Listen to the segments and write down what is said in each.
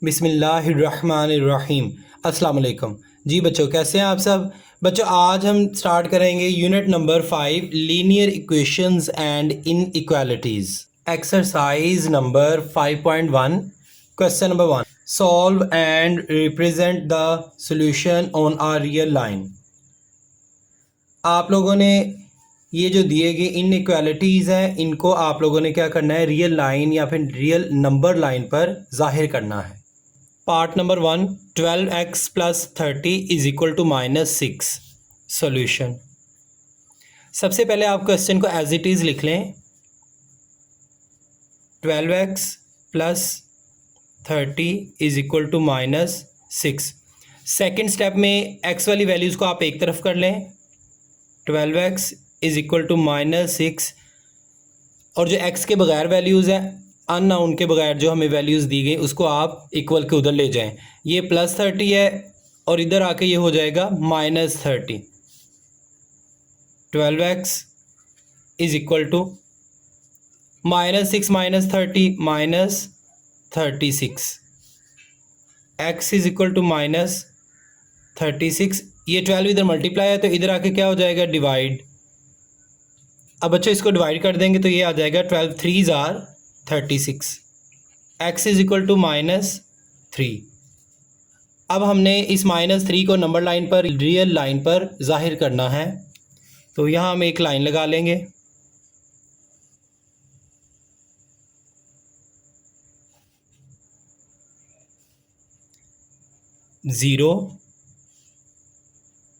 बिस्मिल्लाहिर्रहमानिर्रहीम। अस्सलाम वालेकुम। जी बच्चों, कैसे हैं आप सब? बच्चों, आज हम स्टार्ट करेंगे unit number 5, linear equations and inequalities. Exercise number 5.1, question number 1, solve and represent the solution on a real line. आप लोगों ने ये जो दिए गए इनइक्वालिटीज़ हैं, इनको आप लोगों ने क्या करना है, रियल लाइन या फिर रियल नंबर लाइन पर ज़ाहिर करना है। Part number 1, 12x plus 30 is equal to -6। Solution. सबसे पहले आप क्वेश्चन को एज इट इज़ लिख लें। 12x plus 30 is equal to -6। Second step में x वाली वैल्यूज़ को आप एक तरफ कर लें। 12x इज इक्वल टू -6, और जो x के बगैर वैल्यूज़ हैं, अननाउन के बगैर जो हमें वैल्यूज़ दी गई, उसको आप इक्वल के उधर ले जाएं। ये +30 है और इधर आके ये हो जाएगा -30। 12x is equal to -6 -30 -36। x is equal to -36। ये 12 इधर मल्टीप्लाई है तो इधर आके क्या हो जाएगा, डिवाइड। अब बच्चों इसको डिवाइड कर देंगे तो ये आ जाएगा 12 3s are 36। x is equal to -3। अब हमने इस -3 को नंबर लाइन पर, रियल लाइन पर ज़ाहिर करना है, तो यहाँ हम एक लाइन लगा लेंगे। ज़ीरो,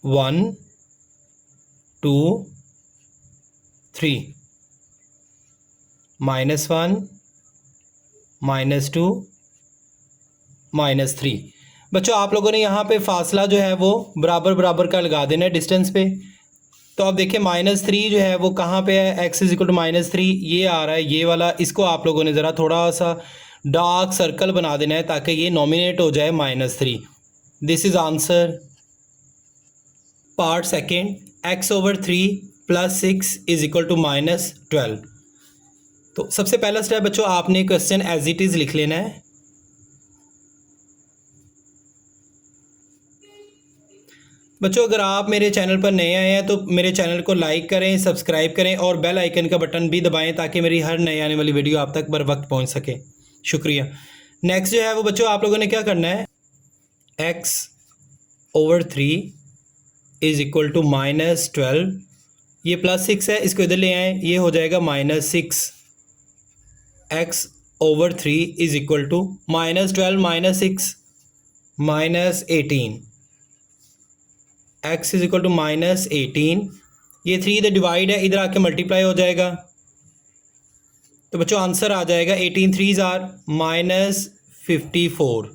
1, 2, 3, -1, -2, -3। बच्चों आप लोगों ने यहाँ पे फासला जो है वो बराबर बराबर का लगा देना है डिस्टेंस पे। तो अब देखिए -3 जो है वो कहाँ पे है, x इज इक्वल टू -3 ये आ रहा है, ये वाला। इसको आप लोगों ने ज़रा थोड़ा सा डार्क सर्कल बना देना है ताकि ये नॉमिनेट हो जाए -3। This is answer. Part second, x/3 + 6 is equal to -12। तो सबसे पहला स्टेप बच्चों, आपने क्वेश्चन एज इट इज़ लिख लेना है। बच्चों अगर आप मेरे चैनल पर नए आए हैं तो मेरे चैनल को लाइक करें, सब्सक्राइब करें और बेल आइकन का बटन भी दबाएं ताकि मेरी हर नई आने वाली वीडियो आप तक बर वक्त पहुंच सके। शुक्रिया। नेक्स्ट जो है वो बच्चों आप लोगों ने क्या करना है, x/3 इज इक्वल टू -12। ये +6 है, इसको इधर ले आएँ, ये हो जाएगा -6। x/3 is equal to -12 -6 -18। x is equal to -18। ये 3 इधर डिवाइड है, इधर आके मल्टीप्लाई हो जाएगा। तो बच्चों आंसर आ जाएगा 18 3s आर -54।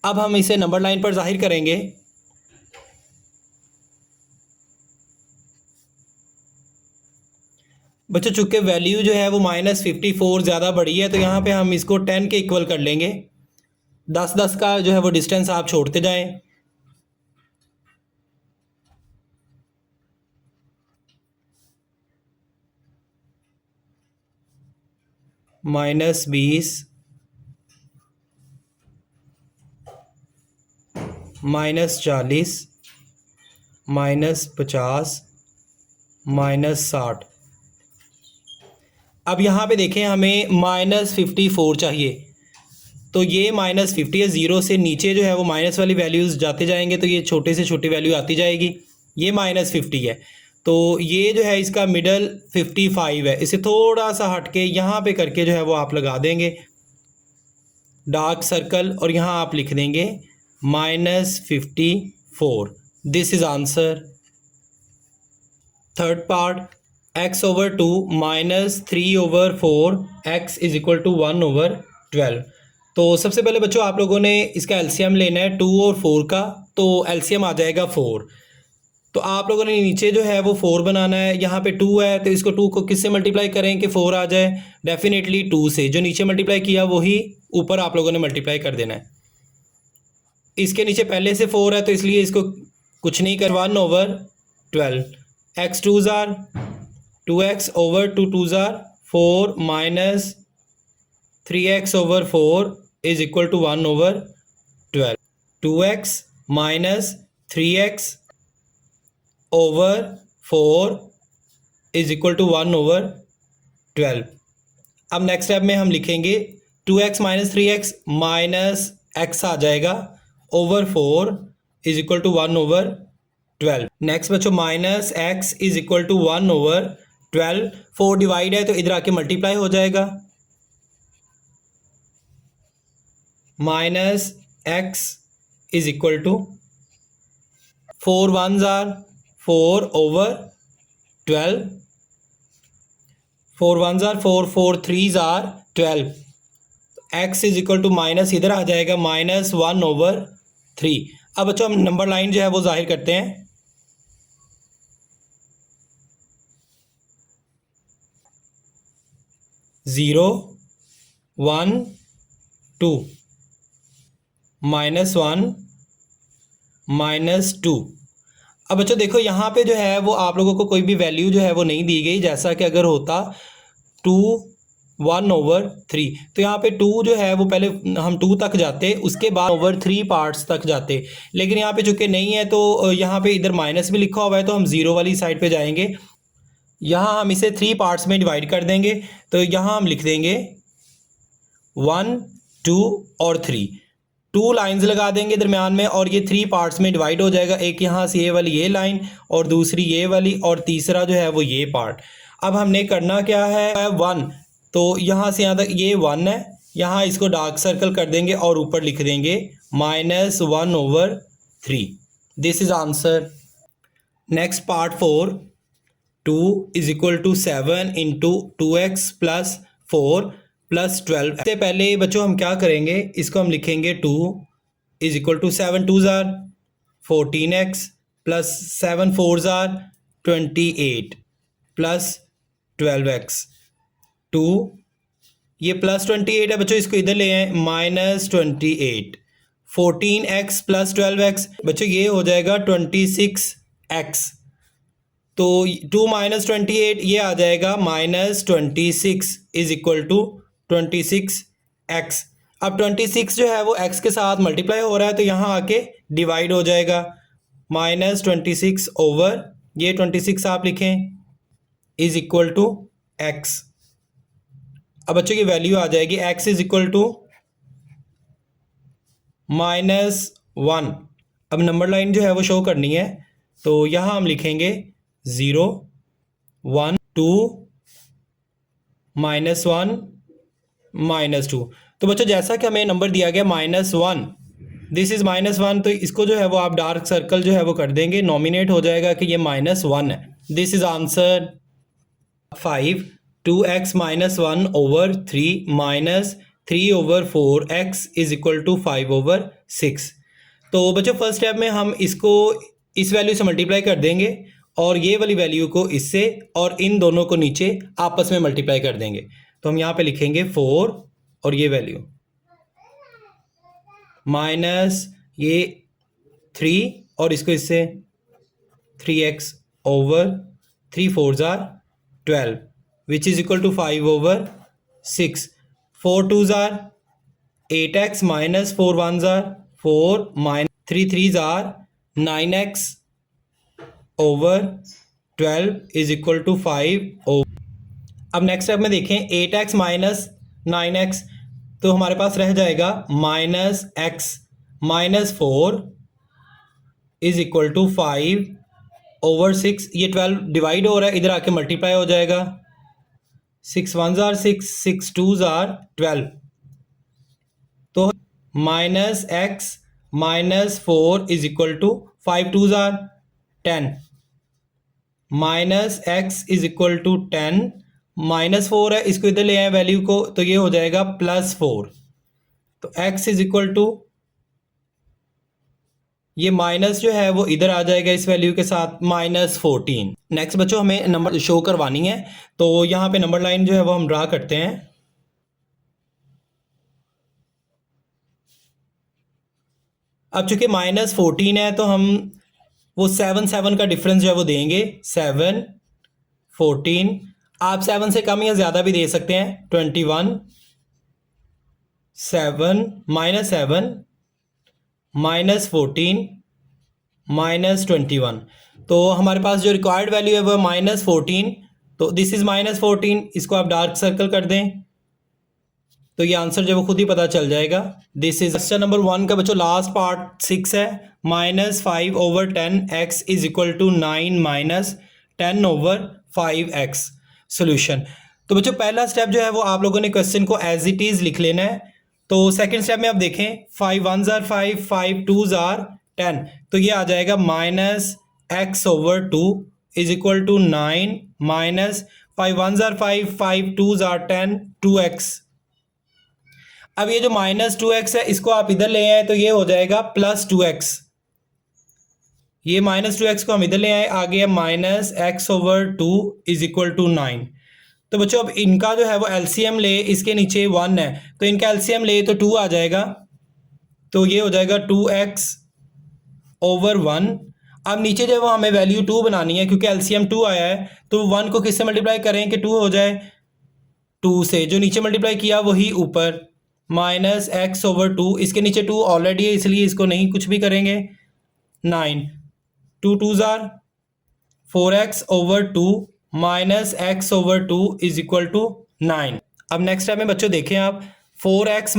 अब हम इसे नंबर लाइन पर जाहिर करेंगे। बच्चों चूंकि वैल्यू जो है वो -54 ज़्यादा बड़ी है तो यहाँ पे हम इसको 10 के इक्वल कर लेंगे। 10-10 का जो है वो डिस्टेंस आप छोड़ते जाएं। -20 -40 -50 -60। अब यहाँ पे देखें हमें -54 चाहिए, तो ये -50 है। ज़ीरो से नीचे जो है वो माइनस वाली वैल्यूज़ जाते जाएंगे तो ये छोटे से छोटी वैल्यू आती जाएगी। ये -50 है तो ये जो है इसका मिडल 55 है। इसे थोड़ा सा हट के यहाँ पे करके जो है वो आप लगा देंगे डार्क सर्कल, और यहाँ आप लिख देंगे -54। This is answer. Third part, x/2 -3/4 x is equal to 1/12। तो सबसे पहले बच्चों आप लोगों ने इसका एलसीएम लेना है 2 और 4 का, तो एलसीएम आ जाएगा 4। तो आप लोगों ने नीचे जो है वो 4 बनाना है, यहाँ पे 2 है तो इसको 2 को किससे मल्टीप्लाई करें कि 4 आ जाए, डेफिनेटली 2 से। जो नीचे मल्टीप्लाई किया वही ऊपर आप लोगों ने मल्टीप्लाई कर देना है। इसके नीचे पहले से 4 है तो इसलिए इसको कुछ नहीं कर, 1/12। x 2s are 2x/2 2s are 4 -3x/4 is equal to 1/12। 2x minus 3x over 4 is equal to 1/12। अब नेक्स्ट स्टेप में हम लिखेंगे 2x minus 3x minus x आ जाएगा over 4 is equal to 1/12। Next बच्चों minus x is equal to 1/12। 4 divide है तो इधर आके मल्टीप्लाई हो जाएगा। Minus x is equal to 4 1s are 4 over 12। 4 1s are 4 4 3s are 12। x is equal to minus इधर आ जाएगा -1/3। अब बच्चों हम नंबर लाइन जो है वो जाहिर करते हैं। 0 1 2 -1 -2। अब बच्चों देखो यहाँ पे जो है वो आप लोगों को कोई भी वैल्यू जो है वो नहीं दी गई, जैसा कि अगर होता 2 1/3 तो यहाँ पे 2 जो है वो पहले हम 2 तक जाते, उसके बाद ओवर 3 पार्ट्स तक जाते, लेकिन यहाँ पे चूँकि नहीं है तो यहाँ पे इधर माइनस भी लिखा हुआ है तो हम 0 वाली साइड पे जाएंगे। यहाँ हम इसे 3 पार्ट्स में डिवाइड कर देंगे, तो यहाँ हम लिख देंगे 1 2 और 3। 2 लाइंस लगा देंगे दरमियान में और ये 3 पार्ट्स में डिवाइड हो जाएगा। एक यहाँ से ये वाली ये लाइन और दूसरी ये वाली और तीसरा जो है वो ये पार्ट। अब हमने करना क्या है 1, तो यहाँ से यहाँ तक ये 1 है, यहाँ इसको डार्क सर्कल कर देंगे और ऊपर लिख देंगे -1/3। This is answer. Next part 4, 2 is equal to 7 into 2x plus 4 plus 12। इससे पहले बच्चों हम क्या करेंगे, इसको हम लिखेंगे 2 is equal to 7 2s are 14x plus 7 4s are 28 plus 12x। 2 ये प्लस 28 है बच्चों, इसको इधर ले आए -28। 14x प्लस 12x बच्चों ये हो जाएगा 26x। तो 2 माइनस 28 ये आ जाएगा -26 इज इक्वल टू 26x। अब 26 जो है वो x के साथ मल्टीप्लाई हो रहा है तो यहाँ आके डिवाइड हो जाएगा -26 ओवर ये 26 आप लिखें इज इक्वल टू x। अब बच्चों की वैल्यू आ जाएगी x इज इक्वल टू -1। अब नंबर लाइन जो है वो शो करनी है, तो यहाँ हम लिखेंगे 0 1 2 -1 -2। तो बच्चों जैसा कि हमें नंबर दिया गया -1, दिस इज़ -1, तो इसको जो है वो आप डार्क सर्कल जो है वो कर देंगे, नॉमिनेट हो जाएगा कि ये -1 है। This is answer 5। 2x -1 over 3 minus 3 over 4x is equal to 5/6। तो बच्चों फर्स्ट स्टेप में हम इसको इस वैल्यू से मल्टीप्लाई कर देंगे और ये वाली वैल्यू को इससे और इन दोनों को नीचे आपस में मल्टीप्लाई कर देंगे। तो हम यहाँ पे लिखेंगे 4 और ये वैल्यू माइनस ये 3 और इसको इससे 3x over 3 4s are 12 which is equal to 5/6। 4 2s are 8x minus 4 1s are 4 minus 3 3s are 9x over 12 is equal to 5 over. अब नेक्स्ट स्टेप में देखें 8x माइनस 9x, तो हमारे पास रह जाएगा -x minus 4 is equal to 5/6। ये 12 divide हो रहा है, इधर आके मल्टीप्लाई हो जाएगा। 6 1s आर 6 6 2s आर 12। तो -x minus 4 is equal to 5 2s are 10 minus x is equal to 10 -4 है, इसको इधर ले आए वैल्यू को, तो ये हो जाएगा +4। तो x इज इक्वल टू ये माइनस जो है वो इधर आ जाएगा इस वैल्यू के साथ -14। नेक्स्ट बच्चों हमें नंबर शो करवानी है, तो यहाँ पे नंबर लाइन जो है वो हम ड्रा करते हैं। अब चूंकि -14 है तो हम वो 7 7 का डिफरेंस जो है वो देंगे। 7 14, आप 7 से कम या ज़्यादा भी दे सकते हैं। 21 7 -14 -21। तो हमारे पास जो रिक्वायर्ड वैल्यू है वो -14। तो दिस इज़ -14, इसको आप डार्क सर्कल कर दें तो ये आंसर जो है वो खुद ही पता चल जाएगा। दिस इज क्वेश्चन नंबर 1 का बच्चों लास्ट पार्ट 6 है। -5/10x is equal to 9 - 10/5x solution. तो बच्चों पहला स्टेप जो है वो आप लोगों ने क्वेश्चन को एज इट इज लिख लेना है। तो सेकंड स्टेप में आप देखें 5 1s are 5, 5 2s are 10, तो ये आ जाएगा -x/2 is equal to 9 minus 5 1s are 5, 5 2s are 10, 2x। अब ये जो -2x है इसको आप इधर ले आए तो ये हो जाएगा +2x। ये -2x को हम इधर ले आए, आगे है -x/2 इज इक्वल टू 9। तो बच्चों अब इनका जो है वो एलसीएम ले, इसके नीचे 1 है तो इनका एलसीएम ले तो 2 आ जाएगा, तो ये हो जाएगा 2x/1। अब नीचे जो है वो हमें वैल्यू 2 बनानी है क्योंकि एलसीएम 2 आया है, तो 1 को किससे मल्टीप्लाई करें कि 2 हो जाए, 2 से। जो नीचे मल्टीप्लाई किया वही ऊपर, -x/2, इसके नीचे 2 ऑलरेडी है इसलिए इसको नहीं कुछ भी करेंगे। 9 2 2s are 4x/2 -x/2 is equal to 9। अब नेक्स्ट स्टेप में बच्चों देखें आप 4x -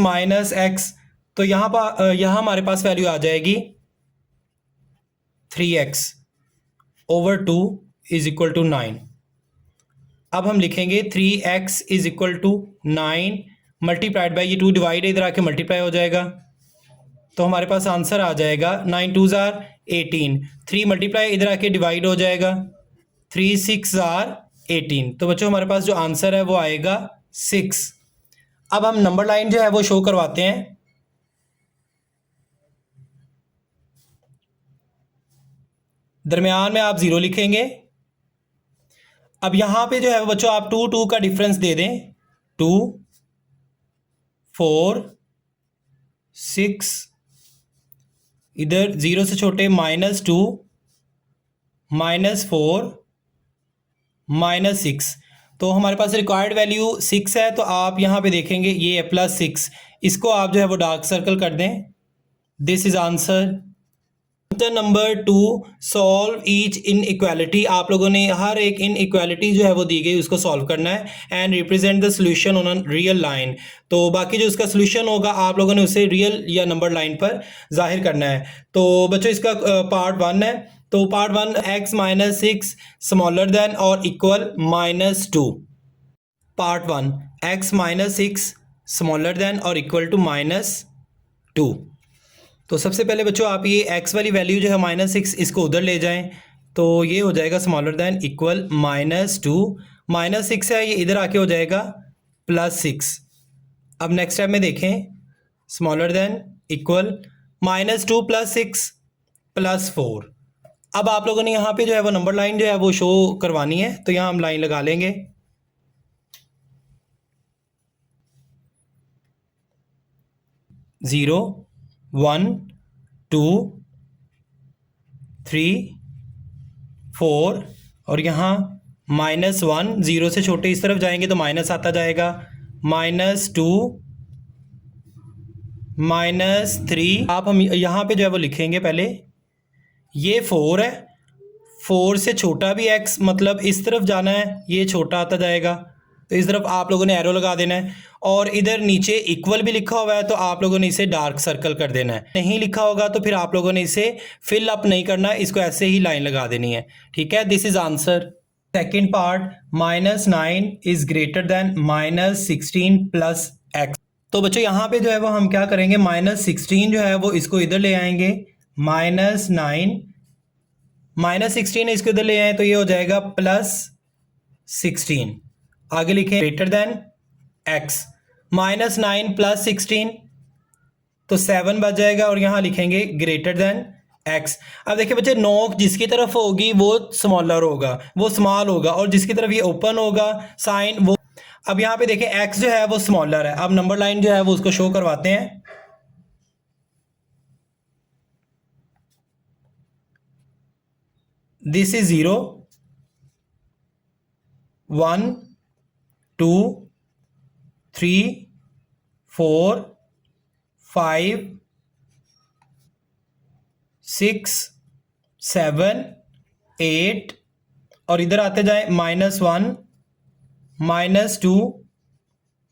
x, तो यहाँ पर यहाँ हमारे पास वैल्यू आ जाएगी 3x/2 इज इक्वल टू 9। अब हम लिखेंगे 3x is equal to 9 multiplied by ये 2 डिवाइड इधर आके मल्टीप्लाई हो जाएगा, तो हमारे पास आंसर आ जाएगा 9 2s are 18, 3 मल्टीप्लाई इधर आके डिवाइड हो जाएगा, 3 6s are 18। तो बच्चों हमारे पास जो आंसर है वो आएगा 6। अब हम नंबर लाइन जो है वो शो करवाते हैं। दरमियान में आप 0 लिखेंगे। अब यहां पे जो है बच्चों आप 2 2 का डिफरेंस दे दें, 2 4 6, इधर 0 से छोटे -2 -4 -6। तो हमारे पास रिक्वायर्ड वैल्यू 6 है, तो आप यहाँ पे देखेंगे ये है +6, इसको आप जो है वो डार्क सर्कल कर दें। This is answer. Number 2, solve each inequality. आप लोगों ने हर एक इनइक्वालिटी जो है वो दी गई उसको सॉल्व करना है and represent the solution on a real line. तो बाकी जो उसका सोल्यूशन होगा आप लोगों ने उसे रियल या नंबर लाइन पर जाहिर करना है। तो बच्चों इसका पार्ट 1 है, तो पार्ट 1 x - 6 स्मॉलर देन और equal -2। Part 1 x - 6 smaller than और इक्वल टू -2। तो सबसे पहले बच्चों आप ये x वाली वैल्यू जो है -6 इसको उधर ले जाएं, तो ये हो जाएगा स्मॉलर देन इक्वल -2। -6 है ये इधर आके हो जाएगा +6। अब नेक्स्ट स्टेप में देखें, स्मॉलर देन इक्वल -2 + 6 + 4। अब आप लोगों ने यहाँ पे जो है वो नंबर लाइन जो है वो शो करवानी है, तो यहाँ हम लाइन लगा लेंगे। 0 1 2 3 4 और यहाँ -1, 0 से छोटे इस तरफ जाएंगे तो माइनस आता जाएगा, -2 -3। आप हम यहाँ पे जो है वो लिखेंगे, पहले ये 4 है, 4 से छोटा भी x मतलब इस तरफ जाना है, ये छोटा आता जाएगा, तो इस तरफ आप लोगों ने एरो लगा देना है। और इधर नीचे इक्वल भी लिखा हुआ है तो आप लोगों ने इसे डार्क सर्कल कर देना है। नहीं लिखा होगा तो फिर आप लोगों ने इसे फिल अप नहीं करना, इसको ऐसे ही लाइन लगा देनी है। ठीक है, this is answer. Second part, -9 is greater then -16 + x। तो बच्चों यहाँ पे जो है वो हम क्या करेंगे, -16 जो है वो इसको इधर ले आएंगे, -9 -16 इसको इधर ले आए तो ये हो जाएगा +16। आगे लिखें ग्रेटर देन x, -9 + 16 तो 7 बच जाएगा, और यहाँ लिखेंगे ग्रेटर देन x। अब देखिए बच्चे, नोक जिसकी तरफ होगी वो स्मॉलर होगा, वो स्मॉल होगा, और जिसकी तरफ ये ओपन होगा साइन वो। अब यहाँ पे देखिए x जो है वो स्मॉलर है। अब नंबर लाइन जो है वो उसको शो करवाते हैं। दिस इज 0 1 2 3 4 5 6 7 8 और इधर आते जाए -1 -2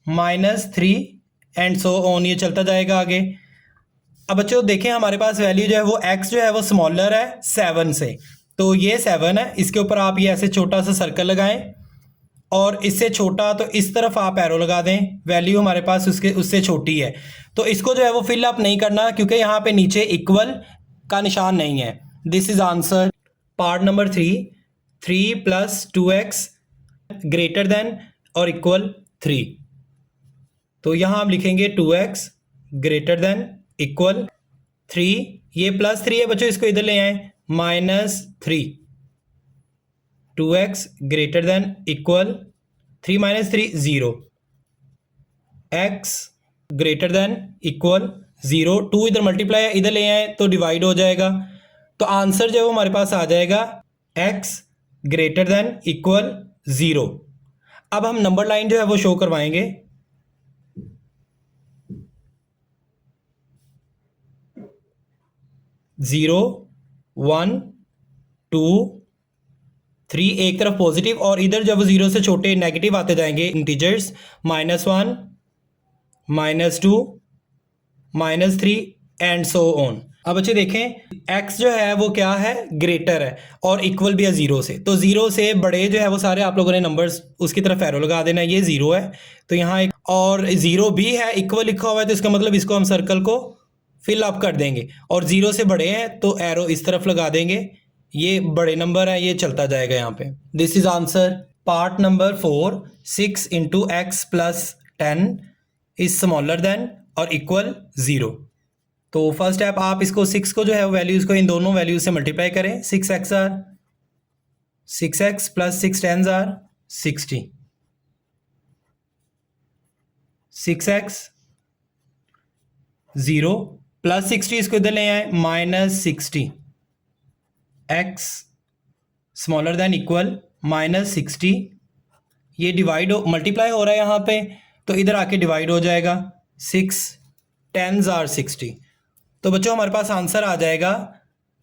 -3 एंड सो ऑन, ये चलता जाएगा आगे। अब बच्चों देखें हमारे पास वैल्यू जो है वो x जो है वो स्मॉलर है 7 से, तो ये 7 है, इसके ऊपर आप ये ऐसे छोटा सा सर्कल लगाएं और इससे छोटा तो इस तरफ आप एरो लगा दें, वैल्यू हमारे पास उससे छोटी है, तो इसको जो है वो फिल अप नहीं करना क्योंकि यहाँ पे नीचे इक्वल का निशान नहीं है। This is answer part number 3। 3 + 2x greater than और इक्वल 3, तो यहाँ हम लिखेंगे 2x ग्रेटर देन इक्वल 3। ये +3 है बच्चों, इसको इधर ले आए -3। 2x greater than equal 3 - 3 0, x greater than equal 0। 2 इधर मल्टीप्लाई है, इधर ले आए तो डिवाइड हो जाएगा, तो आंसर जो है वो हमारे पास आ जाएगा x ग्रेटर देन इक्वल 0। अब हम नंबर लाइन जो है वो शो करवाएंगे। 0 1 2 3 एक तरफ पॉजिटिव और इधर जब 0 से छोटे नेगेटिव आते जाएंगे इंटीजर्स, -1 -2 -3 एंड सो ऑन। अब बच्चे देखें x जो है वो क्या है, ग्रेटर है और इक्वल भी है 0 से, तो 0 से बड़े जो है वो सारे आप लोगों ने नंबर्स उसकी तरफ एरो लगा देना। ये 0 है तो यहाँ एक और 0 भी है, इक्वल लिखा हुआ है, तो इसका मतलब इसको हम सर्कल को फिल अप कर देंगे, और 0 से बड़े हैं तो एरो इस तरफ लगा देंगे, ये बड़े नंबर है, ये चलता जाएगा यहाँ पे। This is answer part number 4। 6 × x + 10 is smaller than और इक्वल 0। तो फर्स्ट स्टेप आप इसको 6 को जो है वैल्यूज़ को इन दोनों वैल्यूज से मल्टीप्लाई करें। 6x + 6 10s are 60। 6x 0 +60 इसको इधर ले आए -60, x स्मॉलर देन इक्वल -60, ये डिवाइड हो मल्टीप्लाई हो रहा है यहाँ पे तो इधर आके डिवाइड हो जाएगा। 6 10s are 60, तो बच्चों हमारे पास आंसर आ जाएगा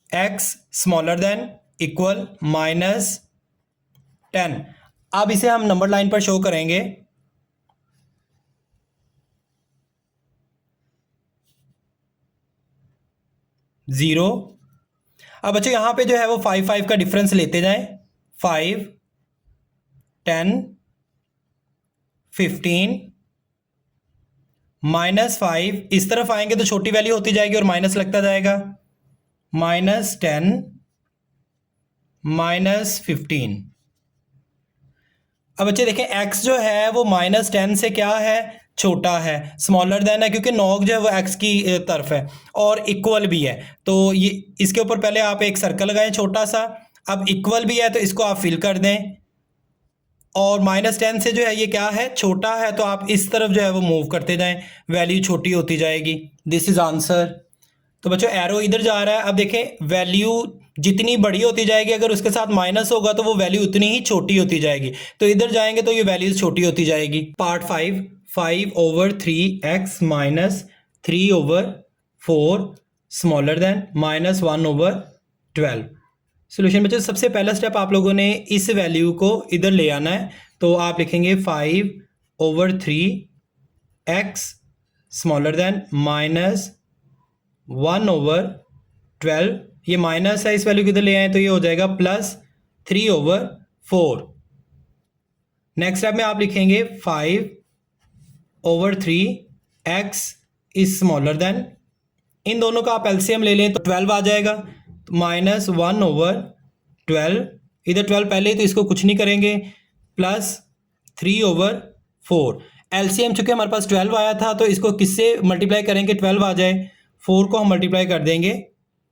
x स्मॉलर देन इक्वल -10। अब इसे हम नंबर लाइन पर शो करेंगे। 0। अब बच्चों यहाँ पे जो है वो 5 5 का डिफरेंस लेते जाएं। 5 10 15 -5 इस तरफ आएंगे तो छोटी वैल्यू होती जाएगी और माइनस लगता जाएगा। -10 -15। अब बच्चे देखें x जो है वो -10 से क्या है, छोटा है, स्मॉलर देन है, क्योंकि नॉग जो है वो x की तरफ है और इक्वल भी है, तो ये इसके ऊपर पहले आप एक सर्कल लगाएं छोटा सा। अब इक्वल भी है तो इसको आप फिल कर दें, और -10 से जो है ये क्या है, छोटा है, तो आप इस तरफ जो है वो मूव करते जाएं, वैल्यू छोटी होती जाएगी। This is answer. तो बच्चों एरो इधर जा रहा है, अब देखें वैल्यू जितनी बड़ी होती जाएगी अगर उसके साथ माइनस होगा तो वो वैल्यू उतनी ही छोटी होती जाएगी, तो इधर जाएंगे तो ये वैल्यूज छोटी होती जाएगी। Part 5 5/3x - 3/4 smaller than -1/12। Solution बच्चों सबसे पहला स्टेप आप लोगों ने इस वैल्यू को इधर ले आना है, तो आप लिखेंगे 5/3x स्मॉलर देन -1/12। ये माइनस है, इस वैल्यू को इधर ले आए तो ये हो जाएगा +3/4। नेक्स्ट स्टेप में आप लिखेंगे 5/3x इज स्मॉलर देन, इन दोनों का आप एलसीएम ले लें तो 12 आ जाएगा, तो -1/12, इधर 12 पहले ही तो इसको कुछ नहीं करेंगे, +3/4। एलसीएम चूंकि हमारे पास 12 आया था तो इसको किससे मल्टीप्लाई करेंगे 12 आ जाए, 4 को हम मल्टीप्लाई कर देंगे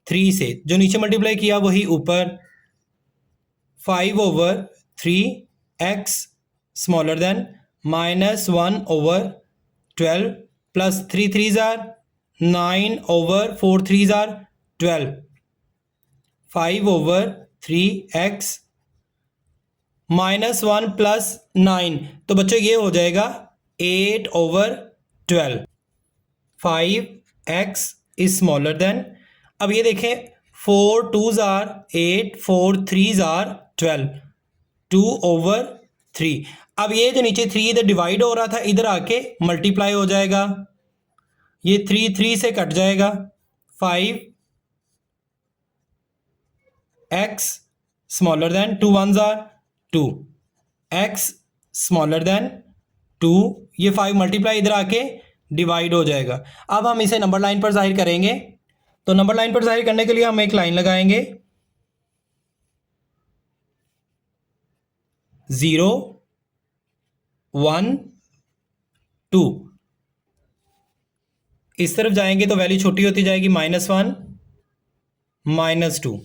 3 से, जो नीचे मल्टीप्लाई किया वही ऊपर। 5/3x smaller than -1/12 plus 3 3s are 9/4 3s are 12। 5/3x -1 + 9, तो बच्चों ये हो जाएगा 8/12। 5 x इज स्मॉलर देन, अब ये देखें 4 2s आर 8, 4 3s आर 12, 2/3। अब ये जो नीचे 3 इधर डिवाइड हो रहा था इधर आके मल्टीप्लाई हो जाएगा, ये 3 3 से कट जाएगा, 5x smaller than 2 1s are 2, x smaller than 2, ये 5 मल्टीप्लाई इधर आके डिवाइड हो जाएगा। अब हम इसे नंबर लाइन पर जाहिर करेंगे, तो नंबर लाइन पर जाहिर करने के लिए हम एक लाइन लगाएंगे, 0 1 2, इस तरफ जाएंगे तो वैल्यू छोटी होती जाएगी, -1 -2।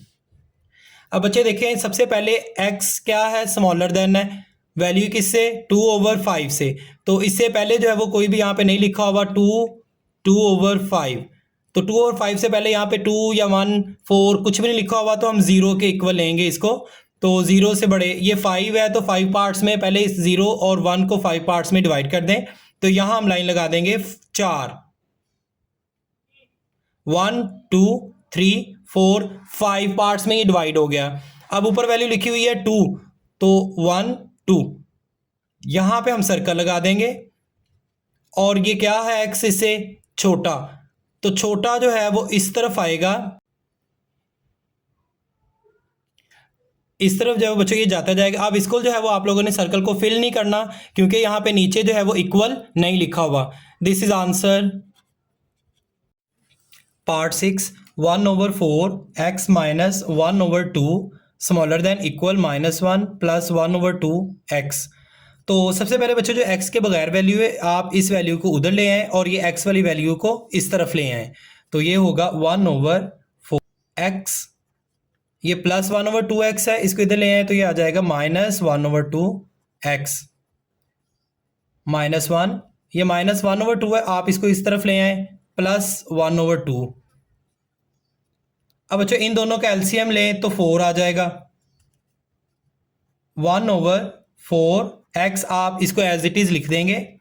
अब बच्चे देखें सबसे पहले x क्या है, स्मॉलर देन है, वैल्यू किससे, 2/5 से, तो इससे पहले जो है वो कोई भी यहाँ पे नहीं लिखा हुआ, 2/5, तो 2/5 से पहले यहाँ पे 2 या 1 4 कुछ भी नहीं लिखा हुआ, तो हम 0 के इक्वल लेंगे इसको, तो 0 से बड़े, ये 5 है तो 5 पार्ट्स में, पहले इस 0 और 1 को 5 पार्ट्स में डिवाइड कर दें, तो यहाँ हम लाइन लगा देंगे 4, 1 2 3 4 5 पार्ट्स में ये डिवाइड हो गया। अब ऊपर वैल्यू लिखी हुई है 2, तो 1 2, यहां पे हम सर्कल लगा देंगे, और ये क्या है, x इससे छोटा, तो छोटा जो है वो इस तरफ आएगा, इस तरफ जो है बच्चों ये जाता जाएगा। अब इसको जो है वो आप लोगों ने सर्कल को फिल नहीं करना, क्योंकि यहां पे नीचे जो है वो इक्वल नहीं लिखा हुआ। This is answer part 6, 1/4 x minus 1/2 smaller than equal -1 plus 1/2 x। तो सबसे पहले बच्चों जो x के बगैर वैल्यू है, आप इस वैल्यू को उधर ले आएँ और ये x वाली वैल्यू को इस तरफ ले आएँ, तो ये होगा 1/4 x, ये प्लस 1/2 x है, इसको इधर ले आए तो ये आ जाएगा -1/2 x, -1, ये -1/2 है, आप इसको इस तरफ ले आए प्लस 1/2। अब बच्चों इन दोनों का एलसीएम लें तो 4 आ जाएगा, 1/4 x, आप इसको एज इट इज लिख देंगे,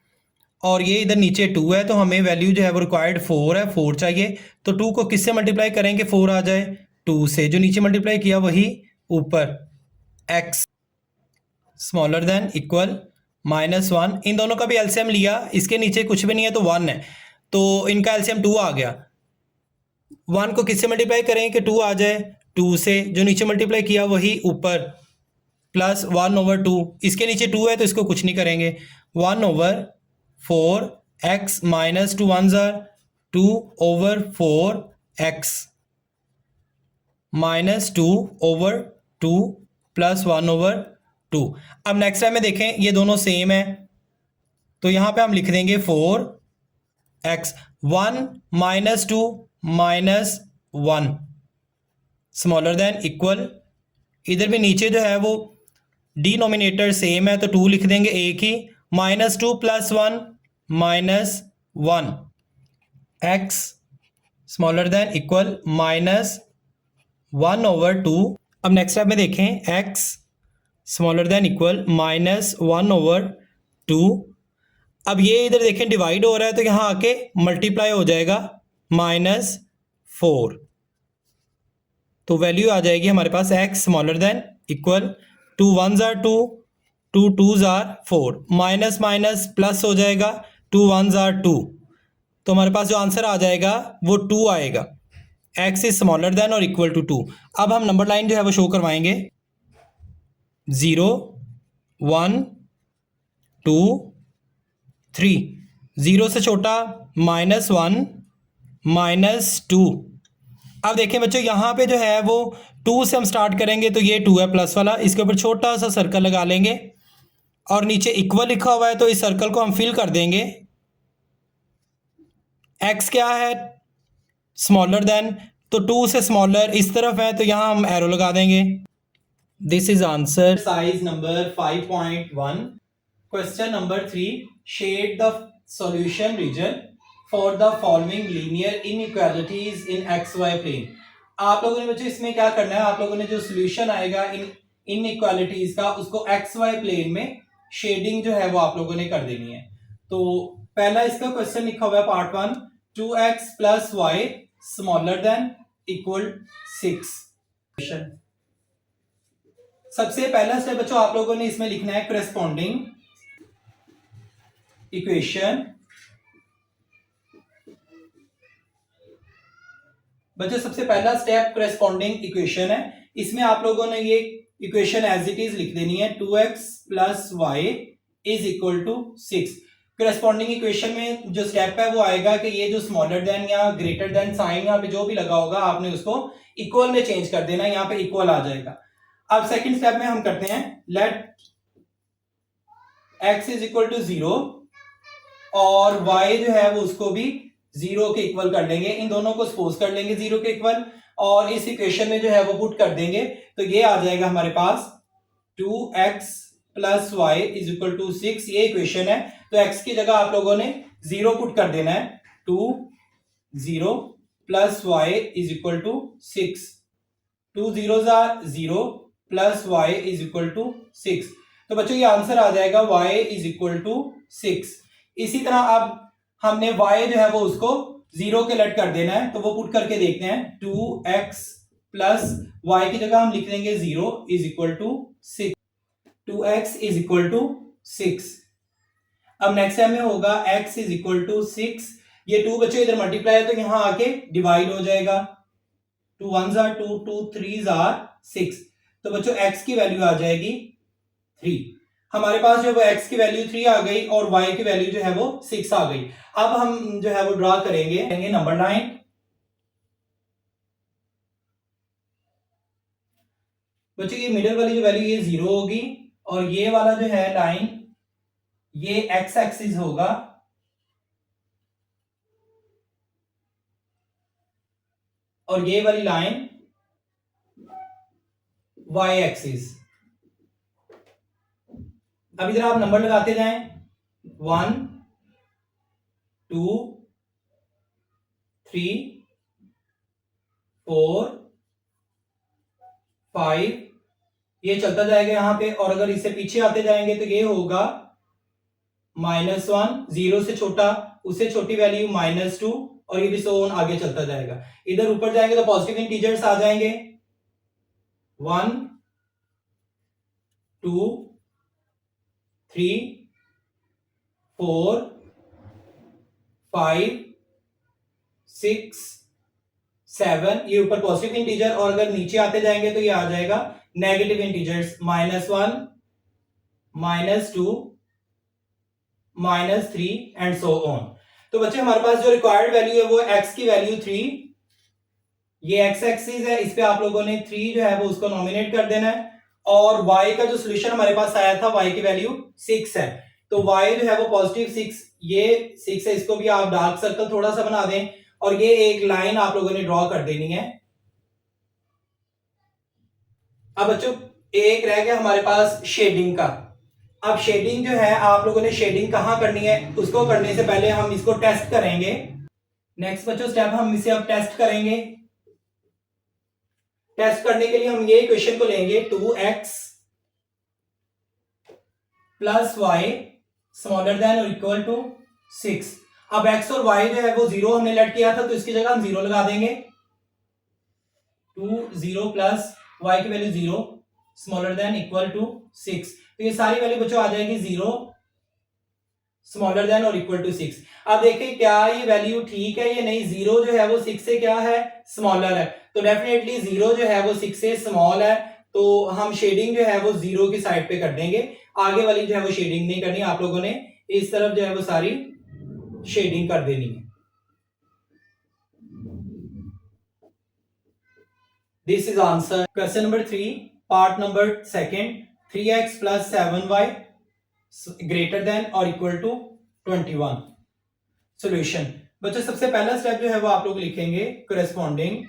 और ये इधर नीचे 2 है तो हमें वैल्यू जो है वो रिक्वायर्ड 4 है, 4 चाहिए, तो 2 को किससे मल्टीप्लाई करेंगे, 4 आ जाए 2 से, जो नीचे मल्टीप्लाई किया वही ऊपर, x स्मॉलर देन इक्वल -1, इन दोनों का भी एलसीएम लिया, इसके नीचे कुछ भी नहीं है तो 1 है, तो इनका एलसीएम 2 आ गया, 1 को किससे मल्टीप्लाई करेंगे कि 2 आ जाए 2 से, जो नीचे मल्टीप्लाई किया वही ऊपर, प्लस 1/2, इसके नीचे 2 है तो इसको कुछ नहीं करेंगे, 1/4 x minus 2 1s are 2/4 x minus 2/2 plus 1/2। अब नेक्स्ट टाइम में देखें ये दोनों सेम है, तो यहां पे हम लिख देंगे 4x, 1 -2 -1 स्मॉलर देन इक्वल, इधर भी नीचे जो है वो डिनोमिनेटर सेम है तो 2 लिख देंगे एक ही, -2 + 1 -1 x स्मॉलर देन इक्वल -1/2। अब नेक्स्ट स्टेप में देखें x स्मॉलर देन इक्वल -1/2। अब ये इधर देखें डिवाइड हो रहा है तो यहाँ आके मल्टीप्लाई हो जाएगा -4, तो वैल्यू आ जाएगी हमारे पास x smaller than equal 2 1s are 2, 2 2s are 4, minus minus plus हो जाएगा 2 1s आर 2, तो हमारे पास जो आंसर आ जाएगा वो 2 आएगा, x इज स्मॉलर देन और इक्वल टू 2। अब हम नंबर लाइन जो है वो शो करवाएंगे, 0 1 2 3, 0 से छोटा -1 -2। अब देखें बच्चों यहाँ पे जो है वो 2 से हम स्टार्ट करेंगे तो ये 2 है प्लस वाला, इसके ऊपर छोटा सा सर्कल लगा लेंगे और नीचे इक्वल लिखा हुआ है तो इस सर्कल को हम फिल कर देंगे। x क्या है, स्मॉलर देन, तो 2 से स्मॉलर इस तरफ है तो यहाँ हम एरो लगा देंगे। This is answer size number 5.1। Question number 3, shade the solution region for the following linear inequalities in XY प्लेन। आप लोगों ने बच्चों इसमें क्या करना है, आप लोगों ने जो सॉल्यूशन आएगा इन इनइक्वालिटीज का उसको XY प्लेन में शेडिंग जो है वो आप लोगों ने कर देनी है। तो पहला इसका क्वेश्चन लिखा हुआ है part 1, 2x plus y smaller than equal 6। सबसे पहला स्टेप बच्चों आप लोगों ने इसमें लिखना है करस्पॉन्डिंग इक्वेशन। बच्चों सबसे पहला स्टेप करस्पॉन्डिंग इक्वेशन है। इसमें आप लोगों ने ये इक्वेशन एज इट इज लिख देनी है 2x plus y is equal to 6। Corresponding equation में जो स्टेप है वो आएगा कि ये जो स्मॉलर देन या ग्रेटर देन साइन यहाँ पे जो भी लगा होगा आपने उसको इक्वल में चेंज कर देना, यहाँ पे इक्वल आ जाएगा। अब सेकंड स्टेप में हम करते हैं let x is equal to 0 और y जो है वो उसको भी 0 के इक्वल कर लेंगे, इन दोनों को सपोज कर लेंगे 0 के इक्वल और इस इक्वेशन में जो है वो पुट कर देंगे। तो ये आ जाएगा हमारे पास 2x plus y is equal to 6, ये इक्वेशन है। तो x की जगह आप लोगों ने 0 पुट कर देना है, 2 0 plus y is equal to 6, 2 zeros are 0 plus y is equal to 6। तो बच्चों ये आंसर आ जाएगा y इज इक्वल टू 6। इसी तरह अब हमने y जो है वो उसको 0 के लेट कर देना है, तो वो पुट करके देखते हैं 2x प्लस वाई की जगह हम लिख देंगे 0 is equal to 6, 2x is equal to 6। अब नेक्स्ट टाइम में होगा x इज इक्वल टू 6, ये 2 बच्चों इधर मल्टीप्लाई है तो यहां आके डिवाइड हो जाएगा, 2 1s are 2, 2 3s are 6। तो बच्चों x की वैल्यू आ जाएगी 3। हमारे पास जो है x की वैल्यू 3 आ गई और y की वैल्यू जो है वो 6 आ गई। अब हम जो है वो ड्रा करेंगे नंबर 9। बच्चों ये मिडिल वाली जो वैल्यू ये 0 होगी और ये वाला जो है लाइन ये x एक्सिस होगा और ये वाली लाइन y एक्सिस। अब इधर आप नंबर लगाते जाएं, 1 2 3 4 5, ये चलता जाएगा यहां पे। और अगर इससे पीछे आते जाएंगे तो ये होगा -1, 0 से छोटा, उससे छोटी वैल्यू -2 और ये भी सो ऑन आगे चलता जाएगा। इधर ऊपर जाएंगे तो पॉजिटिव इंटीजर्स आ जाएंगे, 1 2 3 4 5 6 7, ये ऊपर पॉजिटिव इंटीजर। और अगर नीचे आते जाएंगे तो ये आ जाएगा negative integers, -1 -2 -3 and so on. तो बच्चे हमारे पास जो रिक्वायर्ड वैल्यू है वो x की वैल्यू 3, ये x एक्सिस है, इस पे आप लोगों ने 3 जो है वो उसको नॉमिनेट कर देना है। और y का जो सोल्यूशन हमारे पास आया था y की वैल्यू 6 है, तो y जो है वो पॉजिटिव 6, ये 6 है, इसको भी आप डार्क सर्कल थोड़ा सा बना दें और ये एक लाइन आप लोगों ने ड्रॉ कर देनी है। अब बच्चों एक रह गया हमारे पास शेडिंग का। अब शेडिंग जो है आप लोगों ने शेडिंग कहां करनी है, उसको करने से पहले हम इसको टेस्ट करेंगे। नेक्स्ट बच्चों स्टेप हम इसे अब टेस्ट करेंगे। टेस्ट करने के लिए हम ये इक्वेशन को लेंगे 2x plus y smaller than और इक्वल टू 6। अब x और y जो है वो 0 हमने लेट किया था तो इसकी जगह हम 0 लगा देंगे, 2 0 प्लस y की value 0 smaller than equal to 6। तो ये सारी वैल्यू बच्चों आ जाएगी 0 स्मॉलर देन और इक्वल टू 6। अब देखिए क्या ये वैल्यू ठीक है या नहीं, 0 जो है वो 6 से क्या है, स्मॉलर है, तो डेफिनेटली 0 जो है वो 6 से स्मॉल है, तो हम शेडिंग जो है वो 0 की साइड पे कर देंगे। आगे वाली जो है वो शेडिंग नहीं करनी, आप लोगों ने इस तरफ जो है वो सारी शेडिंग कर देनी है। This is answer question number 3 part number 2, 3x plus 7y greater than और इक्वल टू 21। सॉल्यूशन बच्चों सबसे पहला स्टेप जो है वो आप लोग लिखेंगे करस्पॉन्डिंग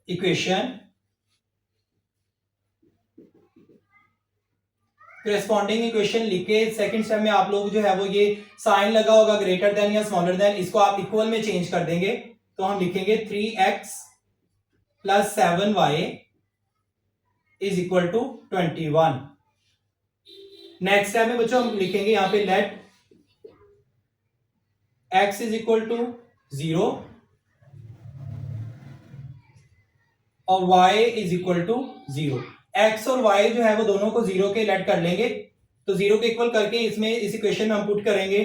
इक्वेशन। करस्पॉन्डिंग इक्वेशन लिख के सेकंड स्टेप में आप लोग जो है वो ये साइन लगा होगा ग्रेटर देन या स्मॉलर देन, इसको आप इक्वल में चेंज कर देंगे। तो हम लिखेंगे 3x plus 7y is equal to 21। Next step में बच्चों हम लिखेंगे यहाँ पे let x is equal to 0 और y is equal to 0। x और y जो है वो दोनों को 0 के लेट कर लेंगे, तो 0 के इक्वल करके इसमें इस इक्वेशन में हम पुट करेंगे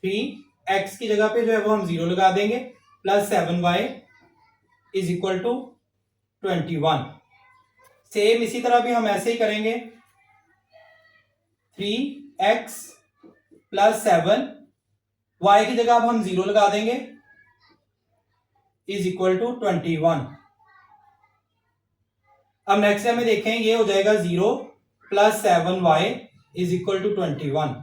3x की जगह पे जो है वो हम 0 लगा देंगे plus 7y is equal to 21। Same इसी तरह भी हम ऐसे ही करेंगे 3x प्लस 7 y की जगह अब हम 0 लगा देंगे इज इक्वल टू 21। अब नेक्स्ट में देखें ये हो जाएगा 0 plus 7y is equal to 21।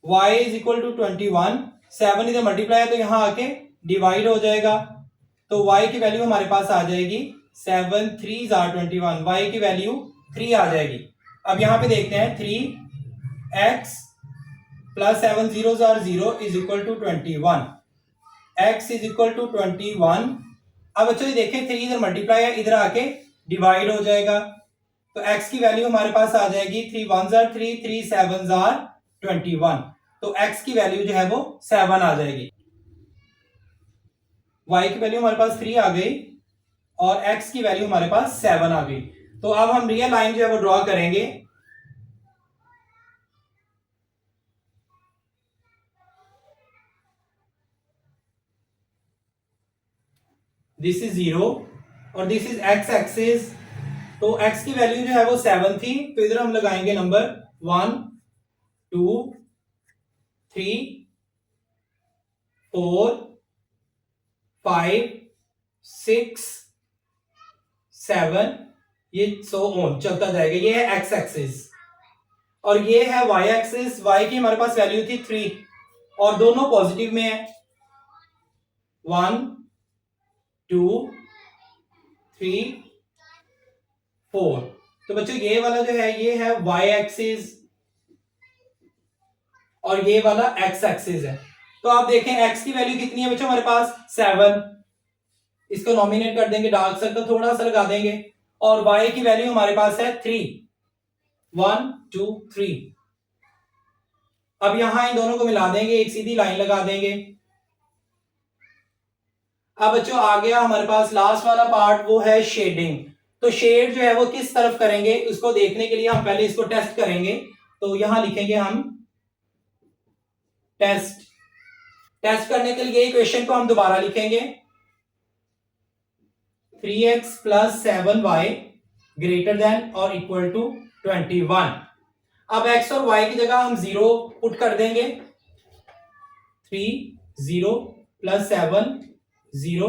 y is equal to 21, 7 इधर मल्टीप्लाई है तो यहां आके डिवाइड हो जाएगा, तो y की वैल्यू हमारे पास आ जाएगी 7 3 आर 21, y की वैल्यू 3 आ जाएगी। अब यहां पे देखते हैं 3x plus 7 0 are 0 is equal to 21, x is equal to 21। अब बच्चों ये देखें 3 इधर मल्टीप्लाई है, इधर आके डिवाइड हो जाएगा, तो x की वैल्यू हमारे पास आ जाएगी 3 1 आर 3 3 7 आर 21, तो x की वैल्यू जो है वो 7 आ जाएगी। y की वैल्यू हमारे पास 3 आ गई और x की वैल्यू हमारे पास 7 आ गई। तो अब हम रियल लाइन जो है वो ड्रॉ करेंगे। दिस इज 0 और दिस इज x एक्सिस, तो x की वैल्यू जो है वो 7 थी, तो इधर हम लगाएंगे नंबर 1 2 3 4 5 6 7, ये सो ऑन चलता जाएगा। ये है x एक्सिस और ये है y एक्सिस। y की हमारे पास वैल्यू थी 3 और दोनों पॉजिटिव में है, 1 2 3 4। तो बच्चों ये वाला जो है ये है y एक्सिस और ये वाला x एक्सिस है। तो आप देखें x की वैल्यू कितनी है बच्चों हमारे पास 7, इसको नॉमिनेट कर देंगे, डार्क सर्कल थोड़ा सा लगा देंगे, और y की वैल्यू हमारे पास है 3 1 2 3। अब यहां इन दोनों को मिला देंगे, एक सीधी लाइन लगा देंगे। अब बच्चों आ गया हमारे पास लास्ट वाला पार्ट, वो है शेडिंग। तो शेड जो है वो किस तरफ करेंगे उसको देखने के लिए हम पहले इसको टेस्ट करेंगे। तो यहां लिखेंगे हम टेस्ट। टेस्ट करने के लिए इक्वेशन को हम दोबारा लिखेंगे 3x plus 7y greater than और इक्वल टू 21। अब x और y की जगह हम 0 पुट कर देंगे, 3 0 प्लस 7 0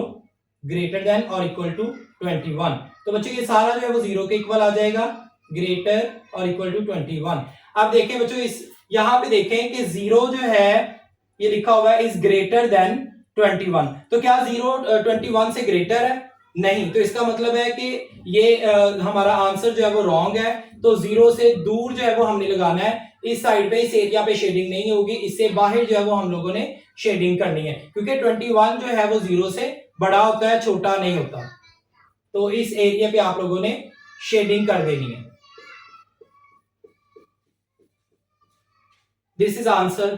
ग्रेटर देन और इक्वल टू 21। तो बच्चों ये सारा जो है वो 0 के इक्वल आ जाएगा, ग्रेटर और इक्वल टू 21। अब देखें बच्चों इस यहां पे देखें कि 0 जो है ये लिखा हुआ है इज ग्रेटर देन 21, तो क्या 0 21 से ग्रेटर है? नहीं, तो इसका मतलब है कि ये हमारा आंसर जो है वो रॉन्ग है। तो 0 से दूर जो है वो हमने लगाना है, इस साइड पे इस एरिया पे शेडिंग नहीं होगी, इससे बाहर जो है वो हम लोगों ने शेडिंग करनी है, क्योंकि 21 जो है वो 0 से बड़ा होता है, छोटा नहीं होता। तो इस एरिया पे आप लोगों ने शेडिंग कर देनी है। This is answer.